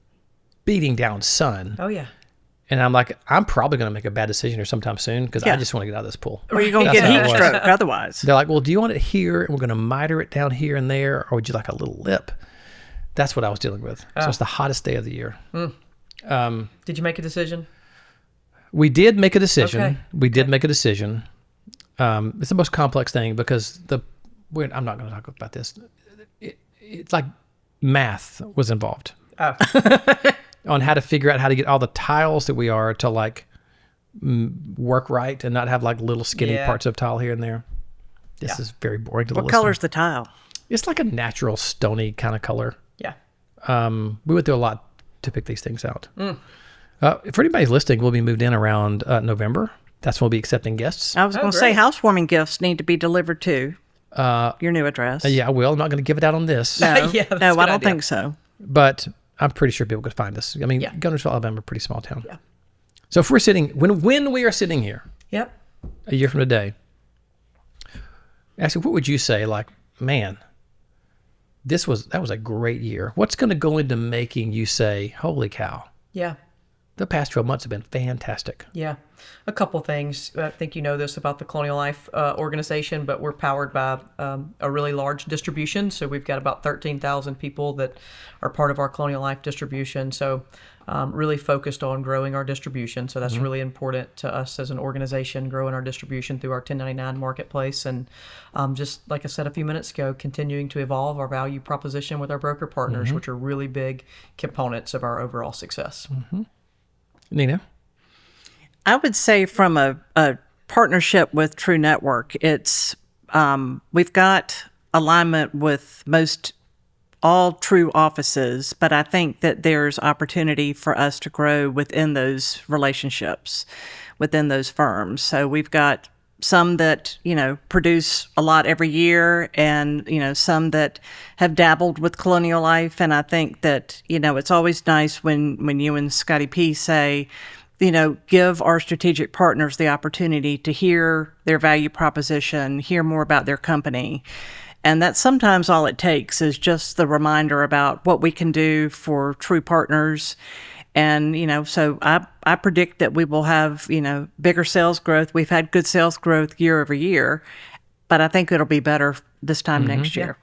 beating down sun. Oh, yeah. And I'm like, I'm probably going to make a bad decision here sometime soon because I Yeah. just want to get out of this pool. Or you're going to That's get how it heat was. stroke otherwise. They're like, well, do you want it here and we're going to miter it down here and there, or would you like a little lip? That's what I was dealing with. So it's the hottest day of the year. Did you make a decision? We did make a decision. Okay. We did make a decision. It's the most complex thing because I'm not going to talk about this. It's like math was involved Oh. on how to figure out how to get all the tiles that we are to like work right and not have like little skinny Yeah. parts of tile here and there. This is very boring to the What listener. color's the tile? It's like a natural stony kind of color. Yeah. We went through a lot to pick these things out. For anybody listening, we'll be moved in around November. That's when we'll be accepting guests. I was going to say great. housewarming gifts need to be delivered to your new address. Yeah, I will. I'm not going to give it out on this, No, Yeah, that's a no, good I don't idea. think so. but I'm pretty sure people could find us. I mean, Yeah. Guntersville, Alabama, pretty small town. Yeah. So if we're sitting, when we are sitting here Yep. a year from today, actually, what would you say? Like, man, that was a great year. What's going to go into making you say, holy cow, Yeah. the past 12 months have been fantastic? Yeah. A couple things. I think you know this about the Colonial Life organization, but we're powered by a really large distribution. So we've got about 13,000 people that are part of our Colonial Life distribution. So really focused on growing our distribution. So that's really important to us as an organization, growing our distribution through our 1099 marketplace. And just like I said a few minutes ago, continuing to evolve our value proposition with our broker partners, which are really big components of our overall success. Nina? I would say from a partnership with True Network, it's we've got alignment with most all True offices, but I think that there's opportunity for us to grow within those relationships, within those firms. So we've got some that, produce a lot every year and, some that have dabbled with Colonial Life. And I think that, it's always nice when you and Scotty P say, give our strategic partners the opportunity to hear their value proposition, hear more about their company. And that's sometimes all it takes is just the reminder about what we can do for True partners And, so I predict that we will have, bigger sales growth. We've had good sales growth year over year, but I think it'll be better this time next year.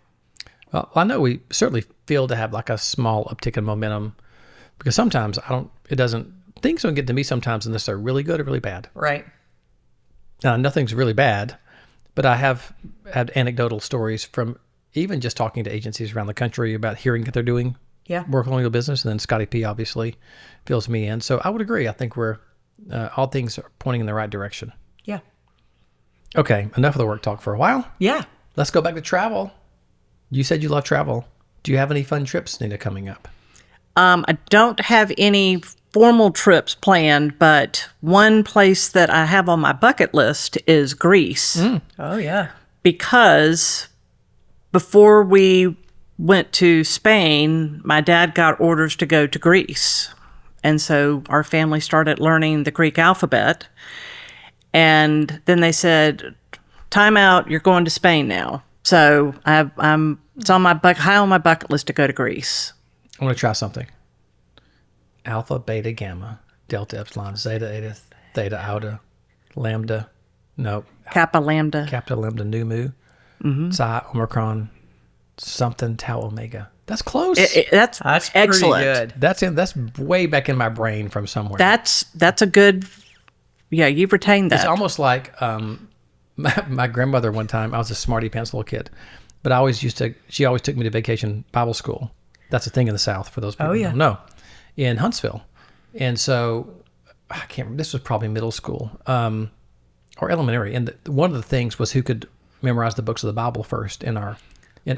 Well, I know we certainly feel to have like a small uptick in momentum, because sometimes things don't get to me sometimes unless they're really good or really bad. Right. Nothing's really bad, but I have had anecdotal stories from even just talking to agencies around the country about hearing that they're doing more colonial business, and then Scotty P obviously fills me in. So I would agree. I think we're all things are pointing in the right direction. Yeah. Okay, enough of the work talk for a while. Yeah. Let's go back to travel. You said you love travel. Do you have any fun trips, Nina, coming up? I don't have any formal trips planned, but one place that I have on my bucket list is Greece. Oh, yeah. Because before we went to Spain, my dad got orders to go to Greece. And so our family started learning the Greek alphabet. And then they said, time out, you're going to Spain now. So it's on high on my bucket list to go to Greece. I want to try something. Alpha, beta, gamma, delta, epsilon, zeta, eta, theta, iota, lambda. Nope. Kappa, lambda. Kappa, lambda, nu, mu. Psi, omicron, something, tau, omega. That's close. That's excellent. Pretty good. That's way back in my brain from somewhere. That's a good. Yeah, you've retained that. It's almost like my grandmother one time. I was a smarty pants little kid, but she always took me to vacation Bible school. That's a thing in the South for those people. Oh, yeah. Who don't know, in Huntsville, and so I can't remember. This was probably middle school or elementary, and one of the things was who could memorize the books of the Bible first in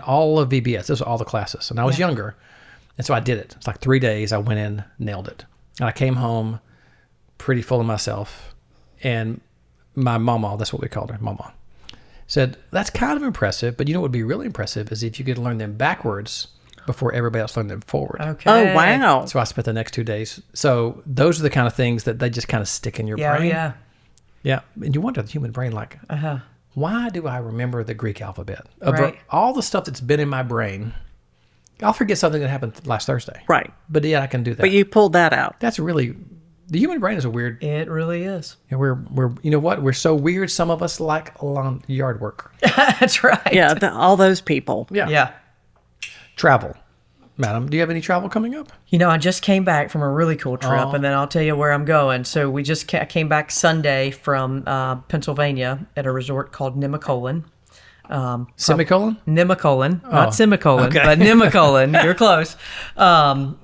all of VBS. This was all the classes, and I was younger, and so I did it. It's like 3 days. I went in, nailed it, and I came home pretty full of myself. And my mama, that's what we called her, mama, said, that's kind of impressive, but you know what would be really impressive is if you could learn them backwards before everybody else learned them forward. Okay. Oh, wow. So I spent the next 2 days. So those are the kind of things that they just kind of stick in your brain. Yeah. Yeah. And you wonder the human brain, like, why do I remember the Greek alphabet? Right. All the stuff that's been in my brain, I'll forget something that happened last Thursday. Right. But yeah, I can do that. But you pulled that out. That's really... The human brain is a weird... It really is. Yeah, we're you know what? We're so weird. Some of us like lawn yard work. That's right. Yeah, all those people. Yeah. Travel. Madam, do you have any travel coming up? I just came back from a really cool trip, and then I'll tell you where I'm going. So we just came back Sunday from Pennsylvania at a resort called Nemacolin. Semicolon? Nemacolin, not semicolon, okay. but Nemacolin. You're close.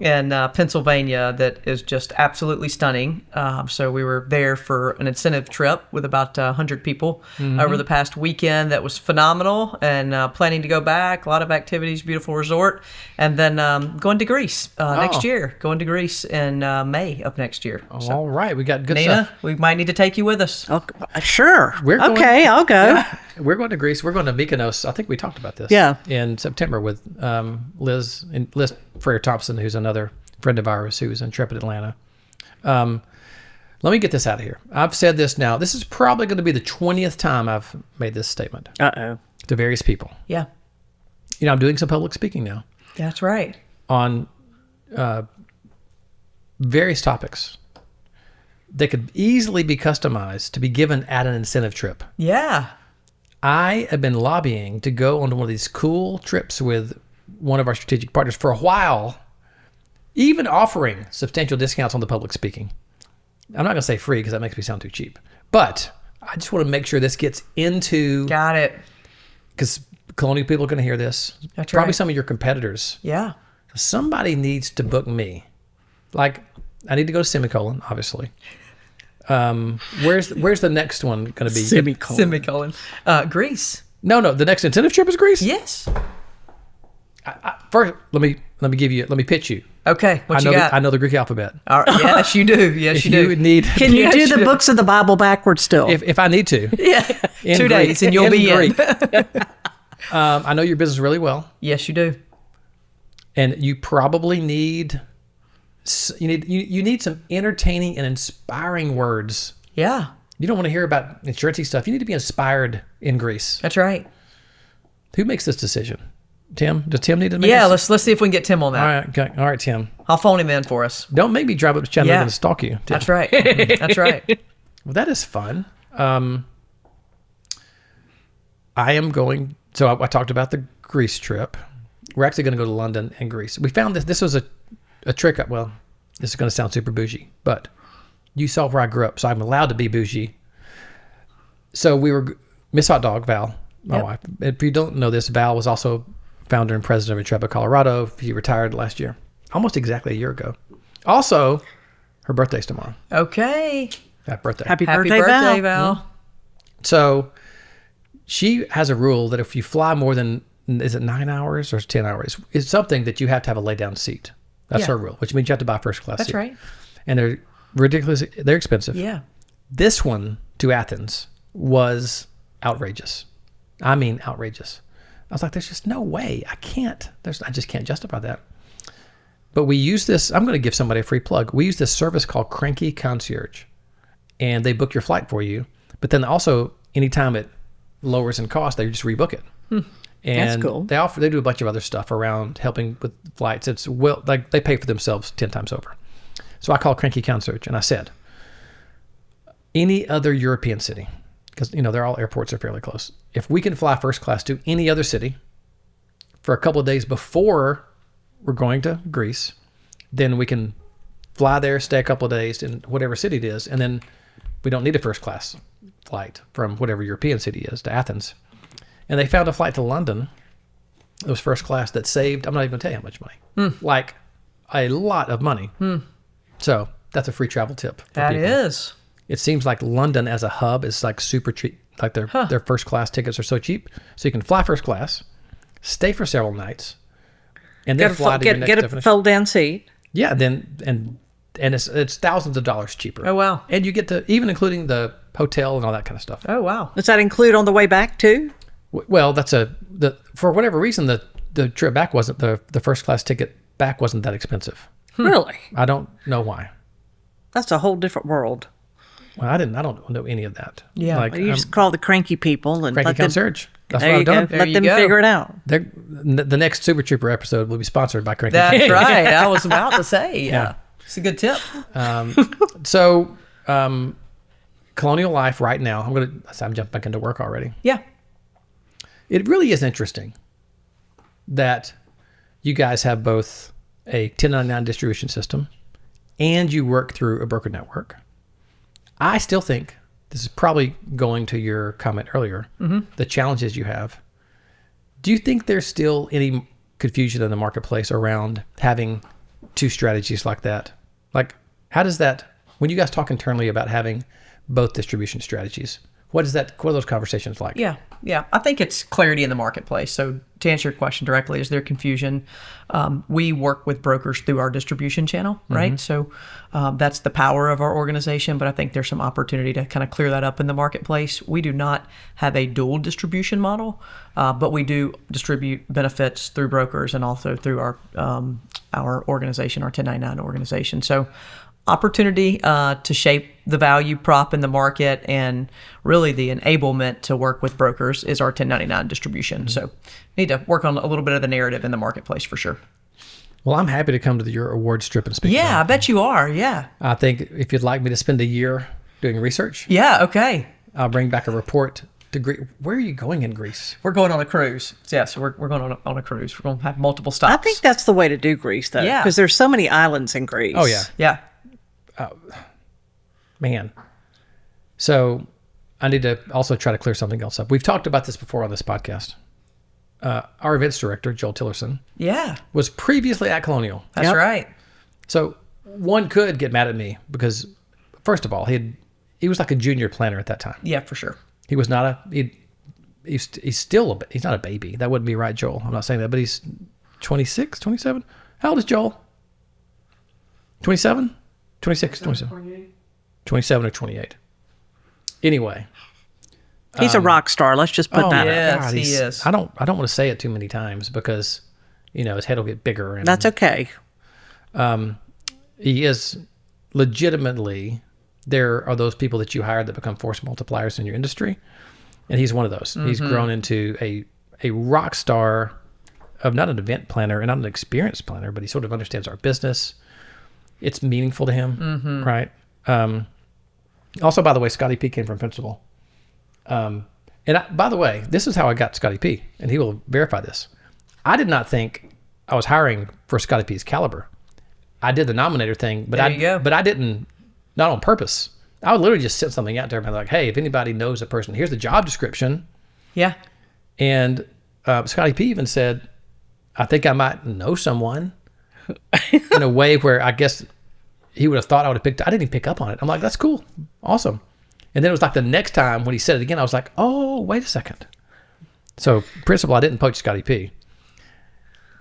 In Pennsylvania, that is just absolutely stunning. So we were there for an incentive trip with about 100 people over the past weekend. That was phenomenal, and planning to go back. A lot of activities, beautiful resort, and then going to Greece next year. Going to Greece in May of next year. All right, we got good Nina, stuff. we might need to take you with us. Sure. Okay, I'll go. Yeah, we're going to Greece. We're going to Mykonos. I think we talked about this. Yeah. In September with Liz Freer Thompson, who's another friend of ours who's in Intrepid Atlanta. Let me get this out of here. I've said this now. This is probably going to be the 20th time I've made this statement Uh-oh. to various people. Yeah, I'm doing some public speaking now that's right. on various topics that could easily be customized to be given at an incentive trip. Yeah. I have been lobbying to go on one of these cool trips with one of our strategic partners for a while, even offering substantial discounts on the public speaking. I'm not going to say free because that makes me sound too cheap, but I just want to make sure this gets into... Got it. Because Colonial people are going to hear this. That's Probably right. some of your competitors. Yeah. Somebody needs to book me. Like, I need to go to Semicolon, obviously. Where's the next one going to be? Semicolon. Greece. No, the next incentive trip is Greece? Yes. First, let me pitch you. Okay. What you got? I know the Greek alphabet. All right. Yes, you do. Yes, If you you do. need, Can you do the books of the Bible backwards still? if I need to, Yeah. in 2 Greek- days and you'll be in. Greek. I know your business really well, Yes, you do. and you probably need you need some entertaining and inspiring words. Yeah. You don't want to hear about insurance stuff. You need to be inspired in Greece. That's right. Who makes this decision? Tim? Does Tim need to make Yeah, us? let's see if we can get Tim on that. All right, okay. All right, Tim. I'll phone him in for us. Don't make me drive up to Chattanooga Yeah. and stalk you. Tim. That's right. That's right. Well, that is fun. I am going. So I talked about the Greece trip. We're actually going to go to London and Greece. We found this. This was a trick. Well, this is going to sound super bougie, but you saw where I grew up, so I'm allowed to be bougie. So we were Miss Hot Dog Val, my wife. If you don't know this, Val was also founder and president of TRUEper, Colorado. She retired last year, almost exactly a year ago. Also, her birthday's tomorrow. Okay. Happy birthday. Happy Happy birthday, birthday, Val. Val. So she has a rule that if you fly more than, is it 9 hours or 10 hours? It's something that you have to have a lay down seat. That's Yeah. her rule, which means you have to buy first class That's seat. right. And they're ridiculous. They're expensive. Yeah. This one to Athens was outrageous. I mean, outrageous. I was like, there's just no way. I just can't justify that. But we use this. I'm going to give somebody a free plug. We use this service called Cranky Concierge, and they book your flight for you. But then also, anytime it lowers in cost, they just rebook it. And That's cool. They do a bunch of other stuff around helping with flights. It's like they pay for themselves 10 times over. So I called Cranky Concierge and I said, any other European city, because they're all airports are fairly close. If we can fly first class to any other city for a couple of days before we're going to Greece, then we can fly there, stay a couple of days in whatever city it is, and then we don't need a first class flight from whatever European city is to Athens. And they found a flight to London. It was first class that saved, I'm not even going to tell you how much money. Like a lot of money. So that's a free travel tip. For That people. is. It seems like London as a hub is like super cheap. Like their first class tickets are so cheap. So you can fly first class, stay for several nights, and then fly to your next get a destination. fold down seat. Yeah, and it's thousands of dollars cheaper. Oh, wow. And you get to, even including the hotel and all that kind of stuff. Oh, wow. Does that include on the way back too? Well, for whatever reason, the trip back wasn't, the first class ticket back wasn't that expensive. Really? I don't know why. That's a whole different world. Well, I don't know any of that. Yeah. Like, Well, you just call the cranky people and Cranky let them. Concierge. That's There what you I've go. done. There Let you them go. figure it out. The next Super Trooper episode will be sponsored by Cranky That's Concierge. right. I was about to say. Yeah. It's a good tip. So, Colonial Life right now, I'm jumping back into work already. Yeah. It really is interesting that you guys have both a 1099 distribution system and you work through a broker network. I still think this is probably going to your comment earlier, the challenges you have. Do you think there's still any confusion in the marketplace around having two strategies like that? Like, how does that, when you guys talk internally about having both distribution strategies, what are those conversations like? Yeah. Yeah. I think it's clarity in the marketplace. So to answer your question directly, is there confusion? We work with brokers through our distribution channel, right? So that's the power of our organization, but I think there's some opportunity to kind of clear that up in the marketplace. We do not have a dual distribution model, but we do distribute benefits through brokers and also through our organization, our 1099 organization. So opportunity to shape the value prop in the market, and really the enablement to work with brokers is our 1099 distribution. So need to work on a little bit of the narrative in the marketplace for sure. Well, I'm happy to come to your awards trip and speak. Yeah, I bet you are. Yeah. I think if you'd like me to spend a year doing research, Yeah. Okay. I'll bring back a report to Greece. Where are you going in Greece? We're going on a cruise. Yes, we're going on a cruise. We're going to have multiple stops. I think that's the way to do Greece, though. Yeah. Because there's so many islands in Greece. Oh, yeah. Yeah. Man. So I need to also try to clear something else up. We've talked about this before on this podcast. Our events director, Joel Tillerson, Yeah. was previously at Colonial. That's Yep. right. So one could get mad at me because, first of all, he was like a junior planner at that time. Yeah, for sure. He was not he's not a baby. That wouldn't be right, Joel. I'm not saying that, but he's 26, 27. How old is Joel? 27? 26, 27. 27 or 28. Anyway. He's a rock star. Let's just put that my out. Yes, he he's- is. I don't want to say it too many times because, his head will get bigger. And That's okay. he is legitimately, there are those people that you hire that become force multipliers in your industry. And he's one of those. He's grown into a rock star of not an event planner and not an experienced planner, but he sort of understands our business. It's meaningful to him, right? Also, by the way, Scotty P came from principal. By the way, this is how I got Scotty P, and he will verify this. I did not think I was hiring for Scotty P's caliber. I did the nominator thing, but I didn't, not on purpose. I would literally just send something out there and be like, hey, if anybody knows a person, here's the job description. Yeah. And Scotty P even said, I think I might know someone in a way where I guess he would have thought I would have picked. I didn't even pick up on it. I'm like, that's cool. Awesome. And then it was like the next time when he said it again, I was like, oh, wait a second. So principal, I didn't poach Scotty P.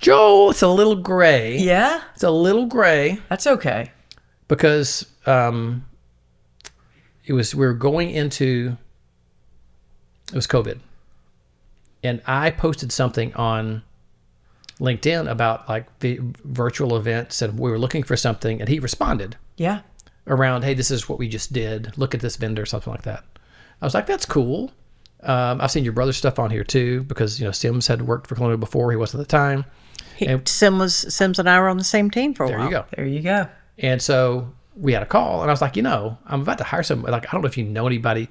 Joel, it's a little gray. Yeah? It's a little gray. That's okay. Because we were going into, it was COVID. And I posted something on LinkedIn about like the virtual events, and we were looking for something, and he responded Yeah. around, hey, this is what we just did. Look at this vendor, something like that. I was like, that's cool. I've seen your brother's stuff on here too, because Sims had worked for Colonial before. He wasn't at the time. Sims and I were on the same team for a while. There you go. There you go. And so we had a call, and I was like, I'm about to hire somebody. Like, I don't know if you know anybody.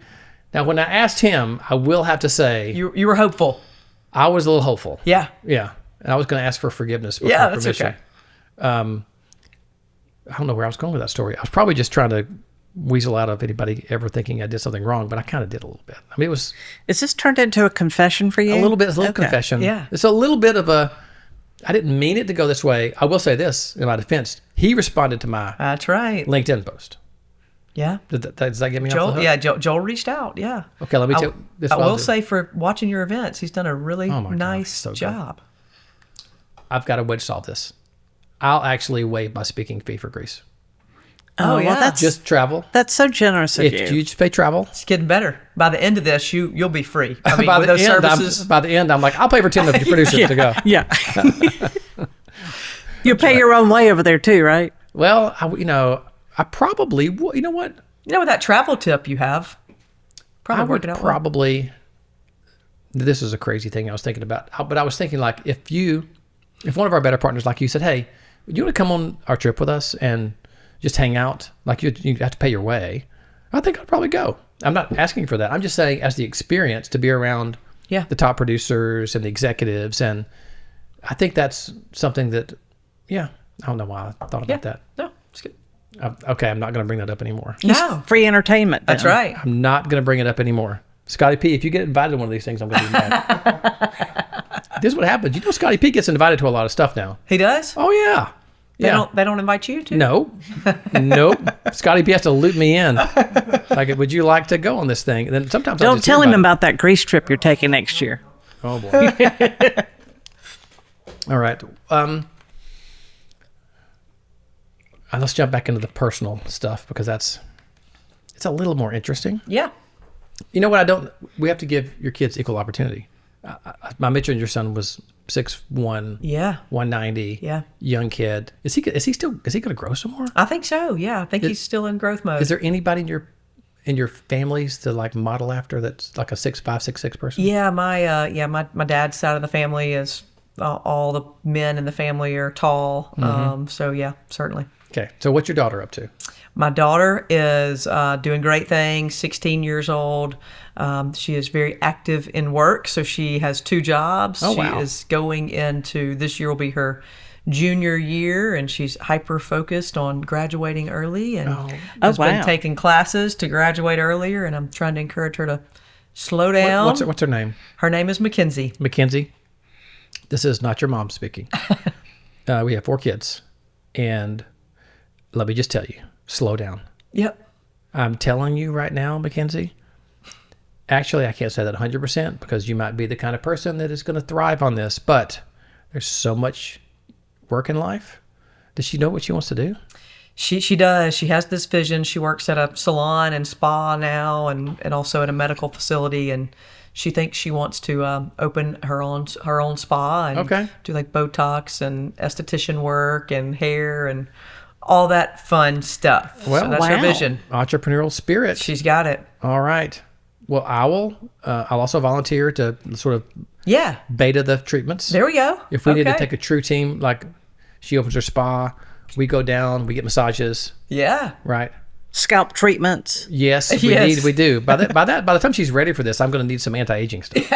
Now, when I asked him, I will have to say, You were hopeful. I was a little hopeful. Yeah. Yeah. And I was going to ask for forgiveness before Yeah, that's permission. okay. I don't know where I was going with that story. I was probably just trying to weasel out of anybody ever thinking I did something wrong, but I kind of did a little bit. I mean, it was Is this turned into a confession for you? a little bit. It's a little Okay. confession. Yeah. It's a little bit of a. I didn't mean it to go this way. I will say this in my defense. He responded to my That's right. LinkedIn post. Yeah. Does that get me off the Joel, hook? yeah, Joel reached out. Yeah. Okay, let me tell you. This is I what I'll will do. say for watching your events, he's done a really Oh my God, nice so good. job. I've got a way to solve this. I'll actually waive my speaking fee for Greece. Oh, yeah. well, that's Just travel. that's so generous of If you. you just pay travel. It's getting better. By the end of this, you'll be free. I mean, by with the those end, services. by the end, I'm like, I'll pay for 10 of your producers to go. Yeah. You pay your own way over there too, right? Well, I probably, you know what? With that travel tip you have, probably I work would it out. probably, this is a crazy thing I was thinking about, but I was thinking like, if one of our better partners like you said, hey, you want to come on our trip with us and just hang out? Like you have to pay your way. I think I'd probably go. I'm not asking for that. I'm just saying as the experience to be around Yeah. the top producers and the executives. And I think that's something that, I don't know why I thought about that. No, it's good. Okay, I'm not going to bring that up anymore. No, Free entertainment. that's then. right. I'm not going to bring it up anymore. Scotty P, if you get invited to one of these things, I'm going to be mad. This is what happens. Scotty P gets invited to a lot of stuff now. He does. Oh, yeah. They don't invite you to. No. Nope. Scotty P has to loop me in. Like, would you like to go on this thing? And then sometimes I'll Don't just hear tell him it. about that Greece trip you're taking next year. Oh, boy. All right. Let's jump back into the personal stuff because it's a little more interesting. Yeah. You know what? We have to give your kids equal opportunity. My Mitchell and your son was 6'1", Yeah. 190. Yeah. Young kid. Is he going to grow some more? I think so. Yeah. I think he's still in growth mode. Is there anybody in your families to like model after that's like a 6'5", 6'6" person? Yeah. My dad's side of the family is all the men in the family are tall. So yeah, certainly. Okay. So what's your daughter up to? My daughter is doing great things, 16 years old. She is very active in work, so she has 2 jobs. Oh, she wow. is going into, this year will be her junior year, and she's hyper-focused on graduating early and has been wow. taking classes to graduate earlier, and I'm trying to encourage her to slow down. What's her name? Her name is Mackenzie. Mackenzie. This is not your mom speaking. We have 4 kids, and let me just tell you, slow down. Yep. I'm telling you right now, Mackenzie. Actually, I can't say that 100% because you might be the kind of person that is going to thrive on this, but there's so much work in life. Does she know what she wants to do? She does. She has this vision. She works at a salon and spa now and also at a medical facility, and she thinks she wants to open her own spa and do like Botox and esthetician work and hair and all that fun stuff. Well, so that's her vision. Entrepreneurial spirit. She's got it. All right. Well, I'll also volunteer to sort of Yeah. beta the treatments. There we go. If we need to Okay. take a true team, like she opens her spa, we go down, we get massages, Yeah. right? Scalp treatments. Yes, Yes. we do. By the time she's ready for this, I'm going to need some anti-aging stuff.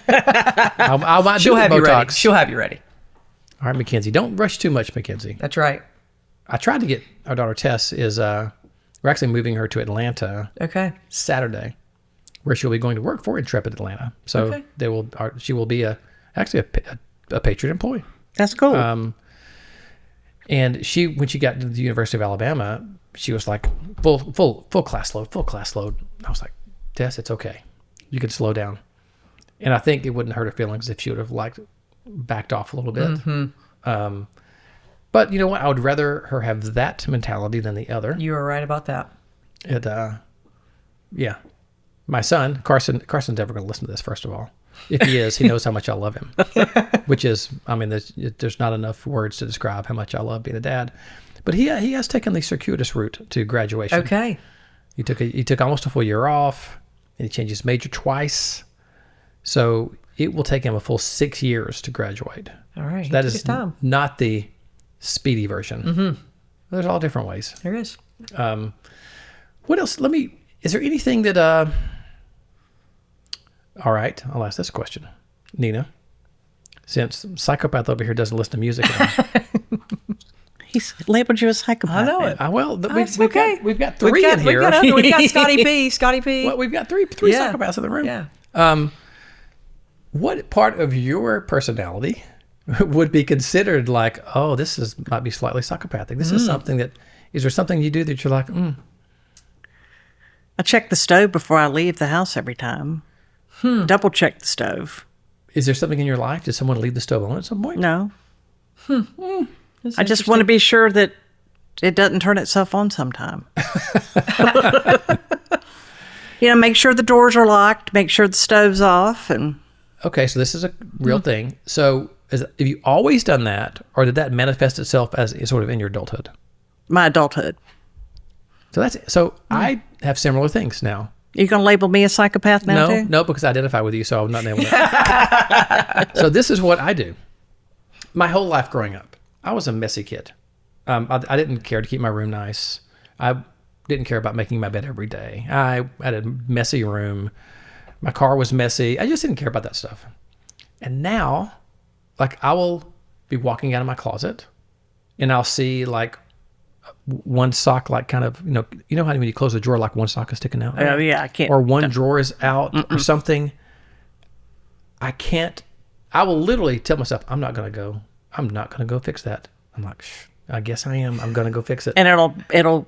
I might She'll do have the you ready. Botox. She'll have you ready. All right, Mackenzie, don't rush too much, Mackenzie. That's right. I tried to get our daughter Tess we're actually moving her to Atlanta Okay. Saturday, where she'll be going to work for Intrepid Atlanta. So Okay. she will be actually a Patriot employee. That's cool. And when she got to the University of Alabama, she was like full class load. I was like, Tess, it's okay. You can slow down. And I think it wouldn't hurt her feelings if she would have backed off a little bit. But you know what? I would rather her have that mentality than the other. You are right about that. Yeah. My son, Carson's never going to listen to this, first of all. If he is, he knows how much I love him. Which is, I mean, there's not enough words to describe how much I love being a dad. But he has taken the circuitous route to graduation. Okay. He took almost a full year off, and he changed his major twice. So it will take him a full 6 years to graduate. All right. So that Take is your time. not the speedy version. Mm-hmm. There's all different ways. There is. What else? Is there anything that, all right, I'll ask this question. Nina, since Psychopath over here doesn't listen to music at all. He's labeled you a psychopath. I know man. it. We've got three in here. We've got Scotty P. Scotty P. Well, we've got three Yeah. psychopaths in the room. Yeah. What part of your personality would be considered like, oh, might be slightly psychopathic? This is something is there something you do that you're like, I check the stove before I leave the house every time. Double check the stove. is there something in your life? Did someone leave the stove on at some point? No. I just want to be sure that it doesn't turn itself on sometime. Make sure the doors are locked, make sure the stove's off. And Okay, so this is a real thing. So have you always done that, or did that manifest itself as sort of in your adulthood? my adulthood. So I have similar things now. You going to label me a psychopath now too? No, because I identify with you, so I'm not able to. So this is what I do. My whole life growing up, I was a messy kid. I didn't care to keep my room nice. I didn't care about making my bed every day. I had a messy room. My car was messy. I just didn't care about that stuff. And now, I will be walking out of my closet, and I'll see one sock, kind of, you know how when you close the drawer, one sock is sticking out? Oh, yeah, I can't. Or one drawer is out or something. I will literally tell myself, I'm not going to go fix that. I'm like, I guess I am. I'm going to go fix it. And it'll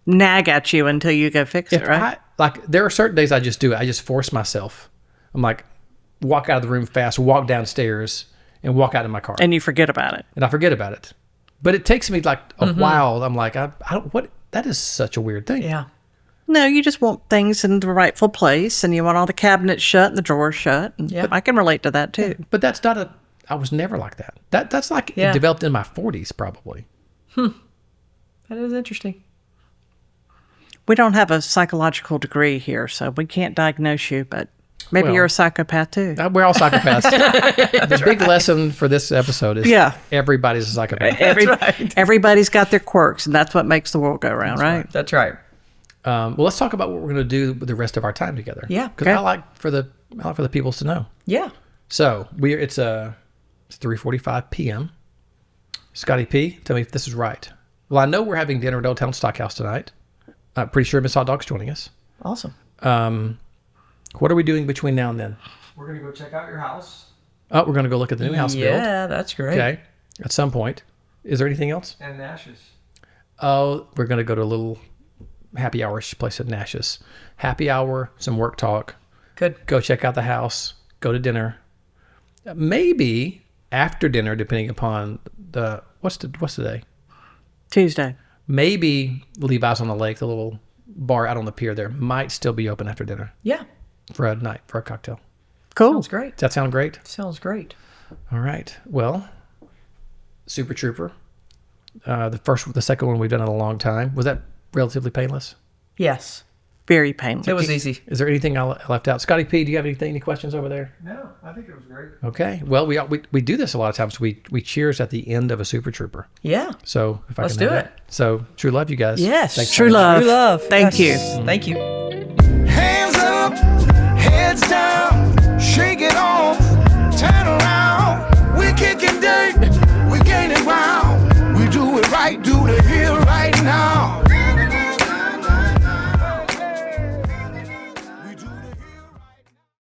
nag at you until you go fix it, right? There are certain days I just do it. I just force myself. I'm like, walk out of the room fast, walk downstairs, and walk out of my car. And you forget about it. And I forget about it. But it takes me a while. I'm like, I don't, what? That is such a weird thing. Yeah. No, you just want things in the rightful place, and you want all the cabinets shut and the drawers shut. And Yep. I can relate to that too. But that's not I was never like that. That's it Yeah. developed in my 40s probably. That is interesting. We don't have a psychological degree here, so we can't diagnose you, but maybe Well, you're a psychopath too. We're all psychopaths. The big lesson for this episode is everybody's a psychopath. Everybody's got their quirks, and that's what makes the world go round, right? That's right. Well, let's talk about what we're going to do with the rest of our time together. Yeah. Because Okay. I like for the people to know. Yeah. So it's 3:45 p.m. Scotty P, tell me if this is right. Well, I know we're having dinner at Old Town Stockhouse tonight. I'm pretty sure Miss Hot Dog's joining us. Awesome. What are we doing between now and then? We're going to go check out your house Oh, we're going to go look at the new house build. Yeah, that's great. Okay. At some point. Is there anything else? and Nash's. Oh, we're going to go to a little happy hour-ish place at Nash's. Happy hour, some work talk. Good. Go check out the house. Go to dinner. Maybe after dinner, depending upon what's the day? Tuesday. Maybe Levi's on the Lake, the little bar out on the pier there, might still be open after dinner Yeah. for a night, for a cocktail. Cool. Sounds great. Does that sound great? Sounds great. All right. Well, Super Trooper. The second one we've done in a long time. Was that relatively painless? Yes. very painless. It was easy. Is there anything I left out? Scotty P, do you have any questions over there? No, I think it was great. Okay. Well, we do this a lot of times. We cheers at the end of a Super Trooper. Yeah. So if Let's I can do have it. that. So true love, you guys. Yes. Thanks True so much. love. True love. Thank Yes. you. Thank you. Hands up, heads down.